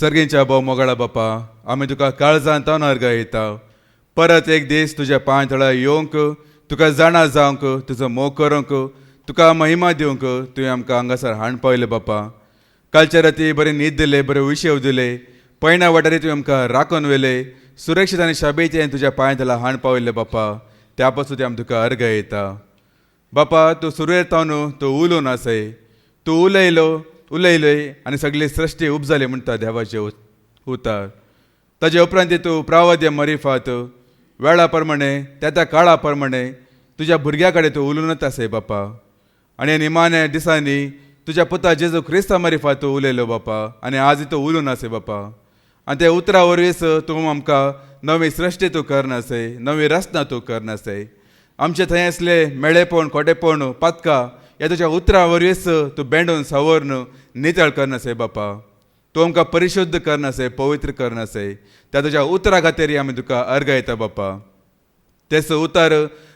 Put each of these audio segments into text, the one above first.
सर्गेंच्या भाव मोगाळा बापा, आमी तुका काळजांत अर्घा येता. परत एक दीस तुज्या पांय तळा येवंक, तुका जाणा जावंक, तुजो मोग करूंक, तुका महिमा दिवंक तुवें आमकां हांगासर हाड पावयलें बापा. कालच्या राती बरें न्हीद दिले, बरे विशेव दिले, पैना वाठारी तुवें आमकां राखून व्हेले, सुरक्षीत आनी शाबेचें तुज्या पांय तळा हाड पावयलें बापा. त्या पासून आमी तुका अर्घ येता बापा. तूं सुरवेर तावन तूं उलोवन आसय, तूं उलयलय आनी सगळी सृश्टी उपजाली म्हणटा देवाचे उतार. ताजे उपरांत तूं प्रावद्य मरिफात वेळा प्रमाणे त्या त्या काळा प्रमाणे तुज्या भुरग्या कडेन तूं उलोवनच आसय बापा. आनी निमाण्या दिसांनी तुज्या पुता जेजू क्रिस्ता मरिफात तूं उलयलो बापा, आनी आज तूं उलोवन आसय बापा. आनी त्या उतरा वरवीच तूं आमकां नवी सृश्टी तूं करनासय, नवी रचना तूं करनासय. आमचे थंय असले मेळेपण, खोटेपण, पातकां ह्या तुज्या उतरा वरवीच तूं बेंडून सावरून नितळ करनासय बापा. तूं आमकां परिशुद्ध करनासय, पवित्र करनासय. त्या तुज्या उतरा खातीर आमी तुका अर्घ येता बापा. तेच उतार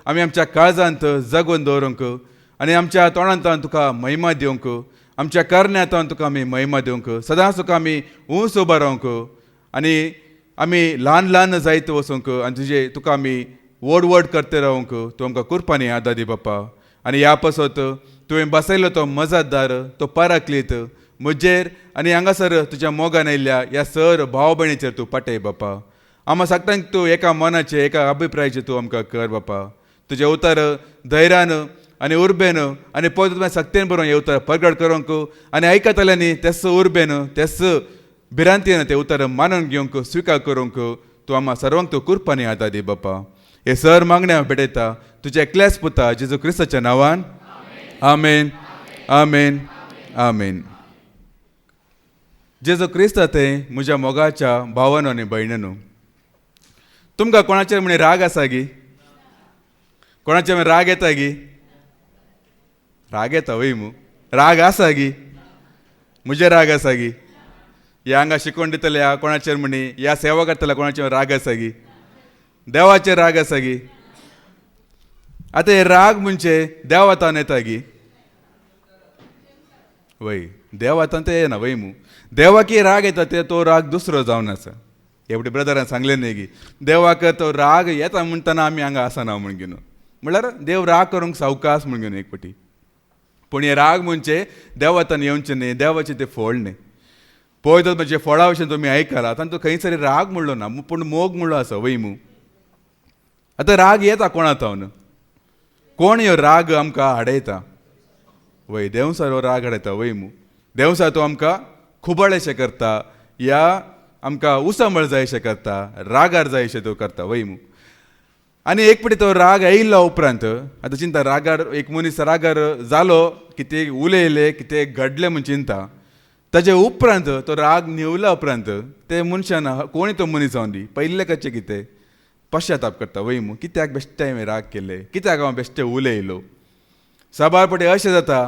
आमी आमच्या काळजांत जगोवन दवरूंक आनी आमच्या तोंडांत तुका महिमा दिवंक, आमच्या करण्यांत तुका आमी महिमा दिवंक, सदांच तुका आमी उंच उबा रावंक आनी आमी ल्हान ल्हान जायत वचूंक आनी तुका आमी व्हड व्हड करते रावंक तूं आमकां कृपानी आदार दी बापा. आनी ह्या पासत तुवें बसयलो तो मजतदार, तो पाराक्लीत म्हजेर आनी हांगासर तुज्या मोगान आयिल्ल्या ह्या सर भाव भयणीचेर तूं पाटय बापा. आमा सगळ्यांक तूं एका मनाचे, एका अभिप्रायाचे तूं आमकां कर बापा. तुजे उतार धैर्यान आनी उर्बेन आनी पळय सक्तेन बरोवन हे उतार प्रगट करूंक आनी आयकतल्यांनी तेच उर्बेन, तेच भिरांतीन ते उतार मानून घेवंक, स्विकार करूंक तूं आम्हा सर्वांक तूं कृपानी आदार दी बापा. हे सर मागण्या भेटयता तुज्या एकल्याच पुता जेजू क्रिस्ताच्या नांवान. आमेन, आमेन, आमेन. जेजू क्रिस्ता ते म्हज्या मोगाच्या भावानो आनी भयणीनो, तुमकां कोणाचेर म्हणे राग आसा गी? कोणाचेर राग येता गी? राग येता वय मू? राग आसा गी? म्हजे राग आसा गी? ह्या हांगा शिकवण दितल्या कोणाचेर म्हणी, ह्या सेवा करतल्या कोणाचेर राग आसा गी? देवाचेर राग आसा गी? आतां हे राग म्हणजे देवातान येता गी? वय देवातान ते येना वय मू. देवाकी राग येता ते तो राग दुसरो जावन आसा. एवढे ब्रदरान सांगले न्ही गी, देवाक तो राग येता म्हणटना आमी हांगा आसना म्हण घेवन, म्हळ्यार देव राग करूंक सावकास म्हण घेवन एक पटी. पूण हे राग म्हणजे देवातान येवचे न्ही, देवाचे ते फळ न्ही. पळयत म्हणजे फळा विशीं तुमी आयकला, आतां तो खंय सरी राग म्हणलो ना, पूण मोग म्हणलो आसा वय मू. आतां राग येता कोणातावन? कोण ह्यो राग आमकां हाडयता? वय देवसार हो राग हाडयता वय मू. देवसार तो आमकां खुबळेशें करता, या आमकां उसंबळ जायशें करता, रागार जायशें तो करता वय मू. आनी एक पटी तो राग आयिल्लो उपरांत आतां चिंता, रागार एक मनीस रागार जालो, कितें उलयले, कितें घडलें म्हूण चिंता. ताजे उपरांत तो राग निवला उपरांत ते मनशान, कोणी तो मनीस जावन दी, पयले कशें कितें पश्चाताप करता वय मू. कित्याक बेश्टे हांवें राग केले, कित्याक हांव बेश्टे उलयलो. साबार पटी अशें जाता,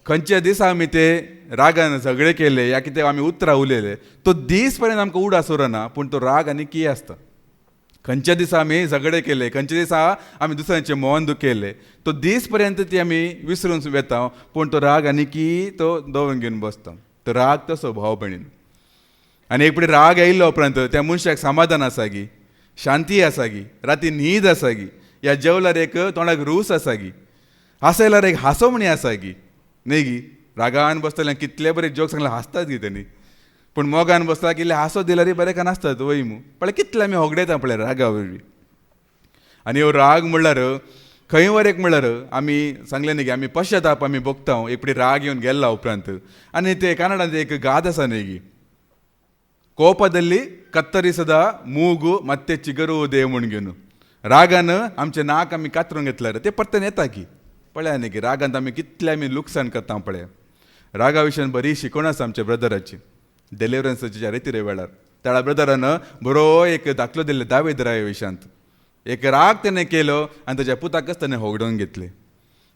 खंयचे दिसा आमी ते रागान झगडे केले या कितें आमी उतरां उलयले, तो दीस पर्यंत आमकां उडा सुरना, पूण तो राग आनी कितें आसता. खंयच्या दिसा आमी झगडे केले, खंयच्या दिसा आमी दुसऱ्यांचें मोहन दुखयलें, तो दीस पर्यंत ती आमी विसरून वेता, पूण तो राग आनी की तो दवरून घेवन बसता. तो राग तसो भाव भयणीन. आनी एक पटी राग आयिल्लो उपरांत त्या मनशाक समाधान आसा गी, शांती आसा गी, राती न्हीद आसा गी, या जेवल्यार एक तोंडाक रूस आसा गी, हांसयल्यार एक हांसोवणी आसा गी, न्ही गी. रागान बसतले कितले बरे जोक सांगले हांसतात गी तेणी, पूण मोगान बसता कितले हांसो दिल्यार बरें का नासतात वय मू. पळय कितले आमी होगडयता पळय रागा वरवीं. आनी हो राग म्हणल्यार खंय वर एक म्हणल्यार आमी सांगले न्ही गी, आमी पश्चाताप आमी भोगता एक पटी राग येवन गेल्ला उपरांत. आनी ते कन्नडांत एक गाद आसा न्ही गी, ಕೋಪದಲ್ಲಿ ಕತ್ತರಿಸದ ಮೂಗು ಮತ್ತೆ ಚಿಗುರುವುದೇ ಮುಣ್ಗೆನು. रागान आमचे नाक आमी कातरून घेतल्यार ते परतून येता की. पळया न्ही की रागांत आमी कितले आमी लुकसाण करता पळया. रागा विशयान बरी शिकवण आसा आमच्या ब्रदराची डिलिव्हरन्साच्या रितीरे वेळार. त्या ब्रदरान बरो एक दाखलो दिल्ले दावीद राया विशयांत. एक राग ताणें केलो आनी ताच्या पुताकच ताणें होगडोवन घेतले.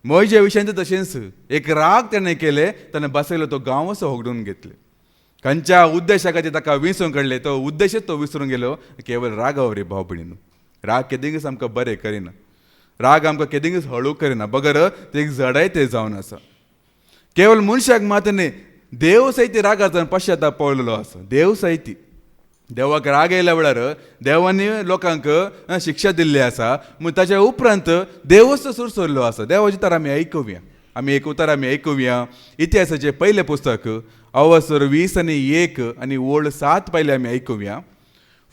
मोयजे विशयांत तशेंच एक राग ताणें केले, ताणें बसयलो तो गांवच होगडून घेतले. खंयच्या उद्देशा खातीर ताका विसरून काडले, तो उद्देशच तो विसरून गेलो केवळ रागावरी भाव भयणीन. राग केदींच आमकां बरें करिना, राग आमकां केदींच हळू करिना, बगर ते एक जडाय ते जावन आसा. केवळ मनशाक मात न्ही, देव सैती रागाचा पश्चाताप पळलेलो आसा. देव सैती देवाक राग येयल्या वेळार देवानी लोकांक शिक्षा दिल्ली आसा. म्हूण ताच्या उपरांत देवच सुरसरलो आसा. देवाची उतर आमी आयकुया. एक उतर आमी आयकुया. इतिहासाचें पयलें पुस्तक अवसर 20:1 आनी ओळ 7 पयलें आमी आयकुया.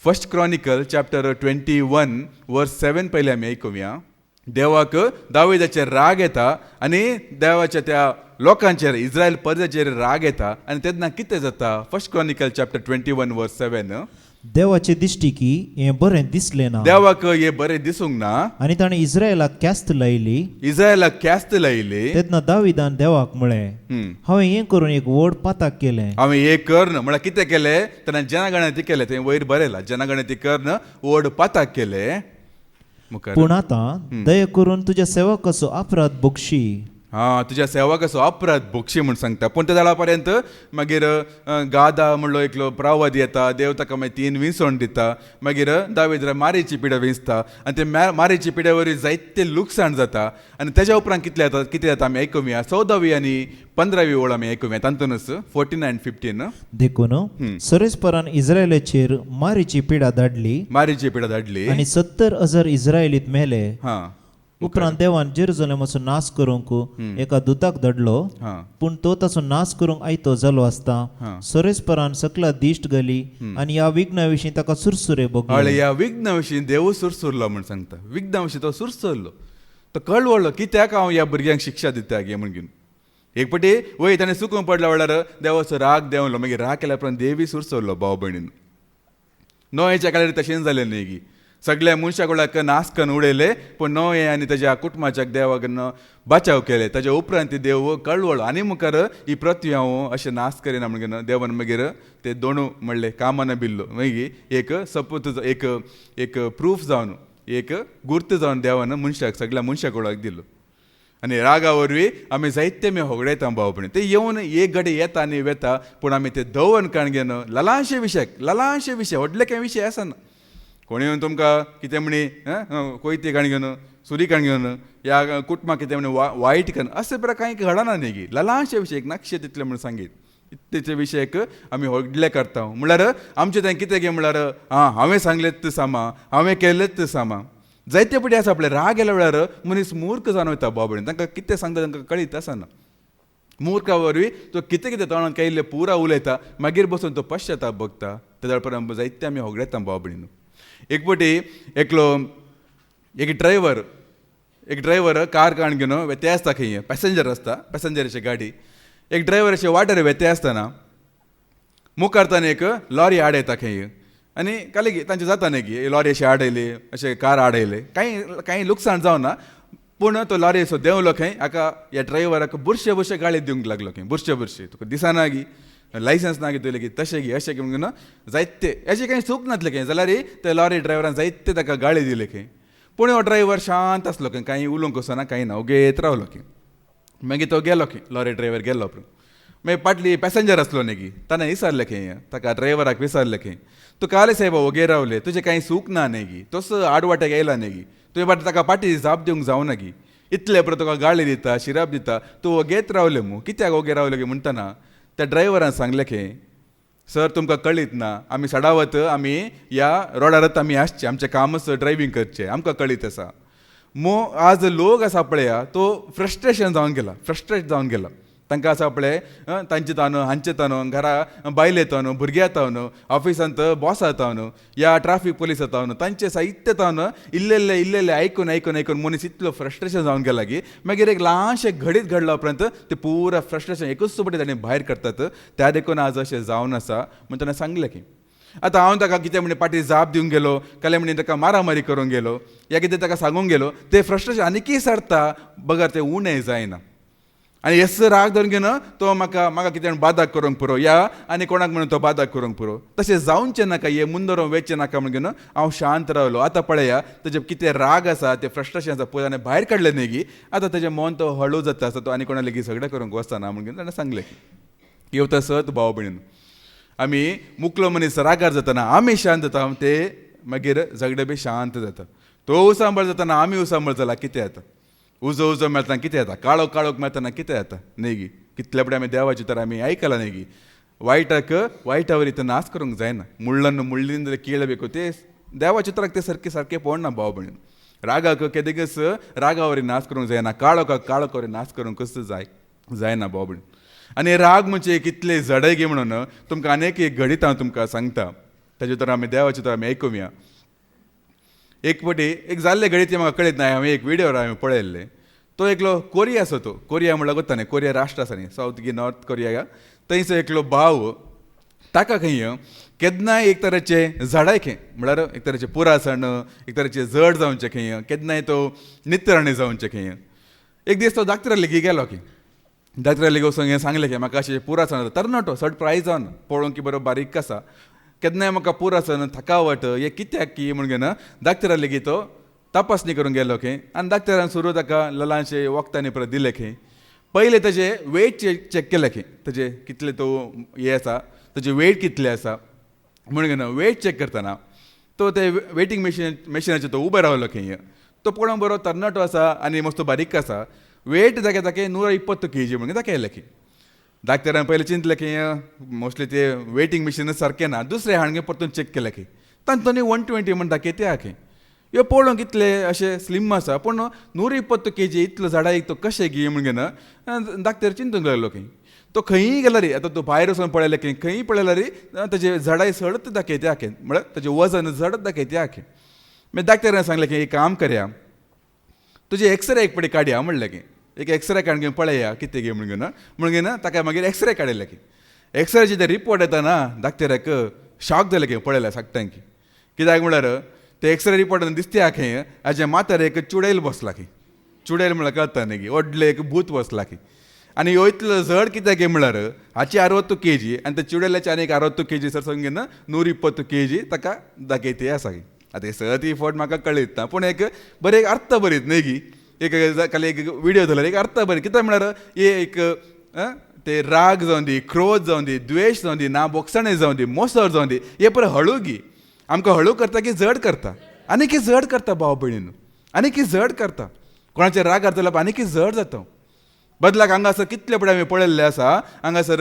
फर्स्ट क्रॉनिकल चॅप्टर 21:7 पयलें आमी आयकुया. देवाक दाविदाचेर राग येता आनी देवाच्या त्या लोकांचेर इस्रायल परजाचेर राग येता आनी तेन्ना कितें जाता. फर्स्ट क्रॉनिकल चॅप्टर 21:7 देवाचे दिश्टी की हें बरें दिसलें ना. देवाक हें बरें दिसूंक ना आनी ताणें इस्रायलाक क्यास्त लायली. इस्रायलाक क्यास्त लायली. तेन्ना दाविदान देवाक म्हळें, हांवें हें करून एक व्हड पाताक केलें. हांवें हें करन म्हळ्यार कितें केलें. तेन्ना जनगणती केलें. थंय वयर बरयलां जनगणती करन व्हड पाताक केलें. पूण आतां दया करून तुज्या सेवकाचो अपराध बक्षी. तुज्या सेवकाचो अपराध भोगशी म्हूण सांगता. पूण ते जाणा पर्यंत मागीर गादा म्हणलो एकलो प्रवादी येता. देव ताका मागीर 3 विसवण दिता. मागीर दावीद मारेची पिडे विंचता आनी ते मारेची पिड्या वरवीं जायते लुकसाण जाता. आनी तेज्या उपरांत कितें जाता आमी आयकुया. 14वी आनी 15वी ओळ आमी आयकुया. तातूंतच 14 आनी 15 देखून सरेस्परान इस्रायलाचेर मारीची पिडा धाडली. मारीची पिडा धाडली आनी 70,000 इस्रायलीत मेले. उपरांत देवान जेरुसलेमाचो नाश करूंक एका दुताक धाडलो. पूण तो ताचो नाश करूंक आयतो जालो आसता सरेस्परान सकला दिश्ट घाली आनी ह्या विघ्ना विशीं ताका सुरसुरे भोगले. ह्या विघ्ना विशीं देव सुरसुरलो म्हूण सांगता. विघ्ना विशीं तो सुरसुरलो. तो कळवळलो कित्याक हांव ह्या भुरग्यांक शिक्षा दिता गे म्हूण घेवन. एक पटी वय ताणें चुकून पडल्या वेळार देवाचो राग देंवलो. मागीर राग केल्या उपरांत देवी सुरसुरलो भाव भयणीन. नोयेच्या काळार तशेंच जालें न्ही गी. सगळ्या मनशाक नाश करून उडयले. पूण नोये आनी ताच्या कुटुंबाच्याक देवान बचाव केले. ताच्या उपरांत देव कळवळो आनी मुखार ही पृथ्वी हांव अशें नाश करिना म्हणून देवान मागीर ते दोनू म्हणले कामान बिल्लो. मागीर एक सपूत एक प्रूफ जावन एक गुर्त जावन देवान मनशाक सगळ्या मनशाक दिलो. आनी रागा वरवीं आमी जायते आमी होगडयता भावपणी. ते येवन एक घडी येता आनी वेता. पूण आमी ते दवन काणगेन ल्हानशे विशय व्हडले कांय विशय आसना. कोणी येवन तुमकां कितें म्हणी कोयते काण घेवन सुरी काण घेवन ह्या कुटुंबाक कितें म्हणे वायट करून अशें प्रकार कांय घडना न्ही गी. ल्हानशे विशय एक नाक्षे तितले म्हूण सांगीत इतलेचे विशयक आमी व्हडले करता. म्हळ्यार आमचें तें कितें गे म्हळ्यार हांवें सांगलें तें सामा हांवें केलें तें सामा. जायते पटी आसा आपले राग येल्या वेळार मनीस मूर्ख जावन वयता बाबडीन. तांकां कितें सांगता तांकां कळीत आसना. मूर्खा वरवीं तो कितें कितें तोंडांत कांय पुरा उलयता. मागीर बसून तो पश्चाताप भोगता. तेज्या उपरांत जायते आमी होगडयता बाबडीन. एक पटी एक ड्रायव्हर कार काण घेवन वेते आसता खंय पॅसेंजर आसता पॅसेंजराची गाडी. एक ड्रायव्हर अशे वाटेर वेते आसतना मुखार ताणें एक लॉरी आड येता खंय. आनी काली तांचें जाता न्ही की लॉरी अशी आडयली अशें कार आडयले कांय लुकसाण जावना. पूण तो लॉरी असो देंवलो खंय हाका ह्या ड्रायव्हराक बुरशे गाळी दिवंक लागलो खंय. बुरशे तुका दिसना गी लायसन्स ना घेतले की तशें गी अशें म्हणून जायते हेजे कांय चूक नासलें खंय. जाल्यार ते लॉरी ड्रायव्हरान जायते ताका गाळी दिले खंय. पूण हो ड्रायव्हर शांत आसलो खंय. कांय उलोवंक वचना कांय ना. ओगेत रावलो खंय. मागीर तो गेलो खंय. लॉरी ड्रायव्हर गेलो मागीर फाटली पॅसेंजर आसलो न्ही गी. ताणें विचारलें खंय ताका ड्रायव्हराक विचारलें खंय तूं काले साहेब ओगे रावले तुजें कांय चूक ना न्ही गी. तोच आडवाट्याक येयला न्ही गी. तुवें फाटी ताका पाटी जाप दिवंक जावना गी. इतले परत तुका गाळी दिता शिराप दिता तूं ओगेत रावले मू कित्याक ओगे रावले गे म्हणटना त्या ड्रायव्हरान सांगलें खंय सर तुमकां कळीत ना आमी सडावत आमी ह्या रोडारच आमी आसचे आमचें कामच ड्रायव्हिंग करचें आमकां कळीत आसा. आज लोक आसा पळया तो फ्रस्ट्रेट जावन गेला. तांकां आसा पळय तांचे तावन हांचे तावन घरा बायले तावन भुरग्यां तावन ऑफिसांत बॉस तावन या ट्राफीक पुलीस तावन तांचे साहित्य तावन इल्लेले आयकून मनीस इतलो फ्रस्ट्रेशन जावन गेला की मागीर एक ल्हानशें घडीत घडला उपरांत ते पुरा फ्रस्ट्रेशन एकूच पटी ताणें भायर करतात. त्या देखून आज अशें जावन आसा म्हण ताणें सांगलें की आतां हांव ताका कितें म्हणजे पाटी जाप दिवंक गेलो काल्यार म्हणजे ताका मारामारी करूंक गेलो या कितें ताका सांगूंक गेलो ते फ्रस्ट्रेशन आनीकय सरता बगर तें उणें जायना. आनी हेच राग धरून घेवन तो म्हाका कितें बादाक करूंक पुरो या आनी कोणाक म्हणून तो बादाक करूंक पुरो तशें जावचें नाका हे मुंदरो वेचचें नाका म्हणून घेवन हांव शांत रावलो. आतां पळया तेजे कितें राग आसा तें फ्रस्ट्रेशन आसा पळय ताणें भायर काडलें न्ही गी. आतां तेजें मन तो हळू जाता आसा तो आनी कोणा लेगीत झगडा करूंक वचना म्हणून घेवन ताणें सांगलें की येवता सत भाव भयणीन आमी मुकलो मनीस रागार जातना आमी शांत जाता ते मागीर झगडे बी शांत जाता. तो उसांबळ जातना आमी उसांबळ जाला कितें जाता. उजो मेळतना कितें जाता काळोख मेळतना कितें जाता न्ही गी. कितल्या फुडें आमी देवाची तर आमी आयकलां न्ही की वायटावर इथं नाश करूंक जायना मुळ्ळನ್ನು ಮುಳ್ಳಿನಿಂದಲೇ ಕೀಳಬೇಕು ते देवाचे तराक ते सारखे पडना भाव भयण रागाक केदेगस रागावरी नाश करूंक जायना काळोखावरी नाश करूंकच जायना भाव भयण आनी राग म्हणजे कितले जडय गे म्हणून तुमकां अनेक एक घडीत हांव तुमकां सांगता ताजे तर आमी देवाचे तर आमी आयकुया एक फावटी एक जाल्ले घडीत ते म्हाका कळीत ना हांवें एक विडियोर हांवें पळयल्ले तो एकलो कोरिया आसा तो कोरिया म्हणल्यार कोत्ता न्ही कोरिया राष्ट्र आसा न्ही सावथ की नॉर्थ कोरिया थंयचो एकलो भाव ताका खंय केन्नाय एक तरेचे झाडाय खंय म्हळ्यार एक तरेचे पुरासण एक तरेचे जड जावचे खंय केन्नाय तो नितराणी जावचे खंय एक दीस तो डाक्टरा लेगीत गेलो की डाक्टरा लेगीत वचून सांगलें की म्हाका अशें पुरासण तरणाटो सरप्रायज जावन पळोवंक की बरो बारीक आसा केन्नाय म्हाका पुरासण थकावट हे कित्याक की म्हण घेवन डाक्टरा लेगीत तो तपासणी करूंक गेलो खंय आनी डाक्टरान सुरू ताका ल्हानशे वखदांनी परत दिले खंय पयले ताजे वेट चॅक केले खंय ताजे कितले तो हे आसा ताजे वेट कितले आसा म्हण घेवन वेट चॅक करतना तो ते वेटींग मशिनाचेर तो उबो रावलो खंय तो पळोवंक बरो तरणाटो आसा आनी मस्त बारीक आसा वेट ताके 120 kg म्हणून दाखयलें खंय डाक्टरान पयलीं चिंतलें की मोस्टली ते वेटींग मशीन सारकें ना दुसरे हाणगे परतून चॅक केलें खंय तांणी 120 म्हण दाखयते हा खंय ह्यो पळोवंक कितले अशें स्लिम आसा पूण 120 kg इतलो झाडाक तो कशें घे म्हण घेवन डाक्टर चिंतूंक लागलो खंय तो खंयी गेला रे आतां तो भायर वचून पळयलें खंय खंयी पळयला रे ताजे झाडाय सडत दाखयते हा खंय म्हळ्यार ताजें वजन जडत दाखयते हा खंय मागीर डाक्टरान सांगलें की एक काम करया तुजे एक्सरे एक पडी काडया म्हणलें की एक एक्सरे काडून घेवन पळया कितें गे म्हण घेवन ताका मागीर एक्सरे काडयले की एक्सरेचे ते रिपोर्ट येता ना डाक्टराक शॉक जालें की पळयल्या सांगता की कित्याक म्हळ्यार ते एक्सरे रिपोर्टान दिसते हा खंय हाजे माथ्यार एक चुडेल बसला की चुडेल म्हळ्यार कळटा न्ही की व्हडलें एक भूत बसला की आनी ह्यो इतलो जड कित्याक गे म्हळ्यार हाची 60 kg आनी त्या चुडेलाचे आनी 60 kg सरसून घेवन 120 kg ताका दाखयते आसा की आतां हे सगळं ती फावट म्हाका कळीत ना पूण एक बरें एक अर्थ बरीत न्ही की एक खाली एक विडियो जाल्यार एक अर्थ बरी कित्याक म्हळ्यार हे एक ते राग जावन दी क्रोध जावन दी द्वेश जावन दी ना बोगसणे जावन दी मोसर जावन दी हे पळय हळू गी आमकां हळू करता की जड करता आनी की जड करता भाव भयणीन आनी की जड करता कोणाचेर राग जाल्यार आनी की जड जाता बदलाक हांगासर कितले फुडें आमी पळयल्ले आसा हांगासर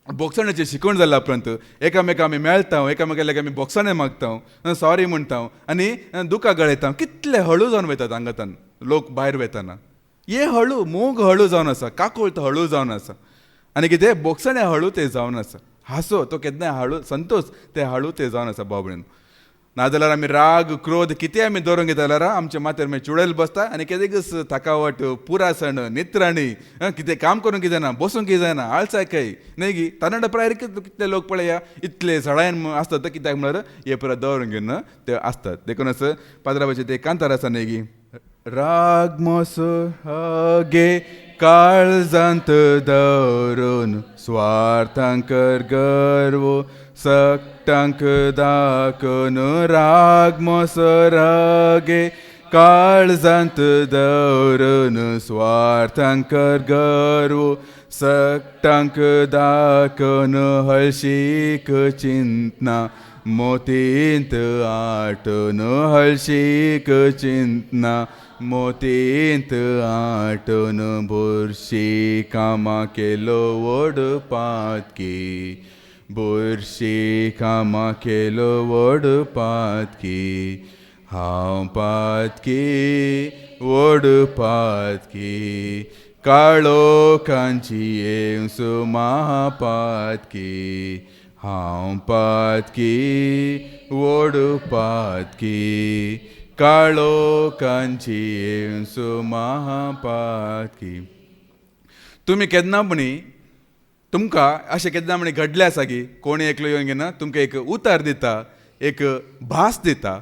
बोगसण्याचें शिकवण जाल्या उपरांत एकामेका आमी मेळटा एकामेकाक आमी बोगसणे मागता सॉरी म्हणटा आनी दुकां गळयता कितले हळू जावन वयतात हांगातान लोक भायर वयताना हे हळू मोग हळू जावन आसा काकूळ तो हळू जावन आसा आनी कितें बोगसणे हळू ते जावन आसा हांसो तो केन्नाय हळू संतोश ते हळू ते जावन आसा भाव भयण नाजाल्यार आमी राग क्रोध कितें आमी दवरूंक घेता जाल्यार आमच्या माथ्यार मागीर चुडेल बसता आनी केदेंकच थकावट पुरासण नित्राणी कितें काम करूंक कितें जायना बसूंक कितें जायना आळसायकाय न्ही गी तरणाटे प्रायर कितले लोक पळया इतले सडायन आसतात कित्याक म्हळ्यार हे परत दवरूंक घेवन ते आसतात देखूनच पाद्राबाचे ते कांतार आसा न्ही गी राग मोसो गे काळजांत दवरून स्वार्थांकर गर्व सक्तांक दाखोवन राग मोसर गे काळजांत दवरून स्वार्थांकर गर्व सक्तांक दाखोवन हळशीक चिंतना मोतींत आटून हळशीक चिंतना मोतींत आटून बुरशी कामां केलो ओडपातकी बुरशी कामां केलो ओडपातकी हांव पातकी ओडपातकी काळोखांची येवसो महापातकी हांव पातकी ओडपातकी काळोखांची येवसो महापातकी तुमी केन्ना म्हणी तुमकां अशें केन्ना म्हणी घडलें आसा की कोणी एकलो येवन घेवन तुमकां एक उतर दिता एक भास दिता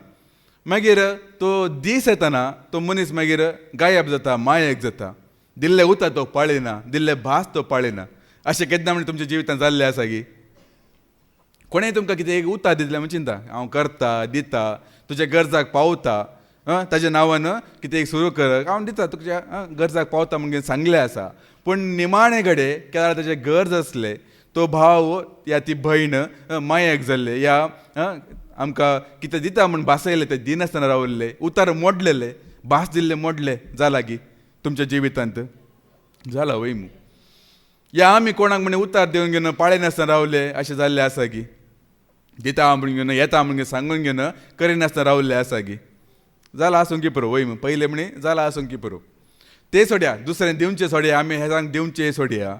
मागीर तो दीस येतना तो मनीस मागीर गायब जाता मायेक जाता दिल्लें उतर तो पाळिना दिल्लें भास तो पाळिना अशें केन्ना म्हणी तुमच्या जिवितांत जाल्लें आसा की कोणें तुमकां कितें एक उतर दितलें म्हण चिंता हांव करता दिता तुज्या गरजाक पावता ताज्या नांवान कितें एक सुरू कर हांव दिता तुज्या गरजाक पावता म्हणून सांगलें आसा पूण निमाणे घडये केन्ना ताजे गरज आसले तो भाव या ती भयण मायेक जाल्ले या आमकां कितें दिता म्हूण भासयले ते दिनासतना रावल्ले उतार मोडलेले भास दिल्ले मोडले जाला गी तुमच्या जिवितांत जाला वय या आमी कोणाक म्हणे उतार दिवन घेवन पाळे नासतना रावले अशें जाल्लें आसा की दिता म्हणून घेवन येता म्हणून घेवन सांगून घेवन करिनासतना रावल्ले आसा की जाला आसूं की पुरो वय पयले म्हणे जाला आसूं की पुरो ते सोड्या दुसरें दिवचें सोड्या आमी हेरांक दिवचें सोड्या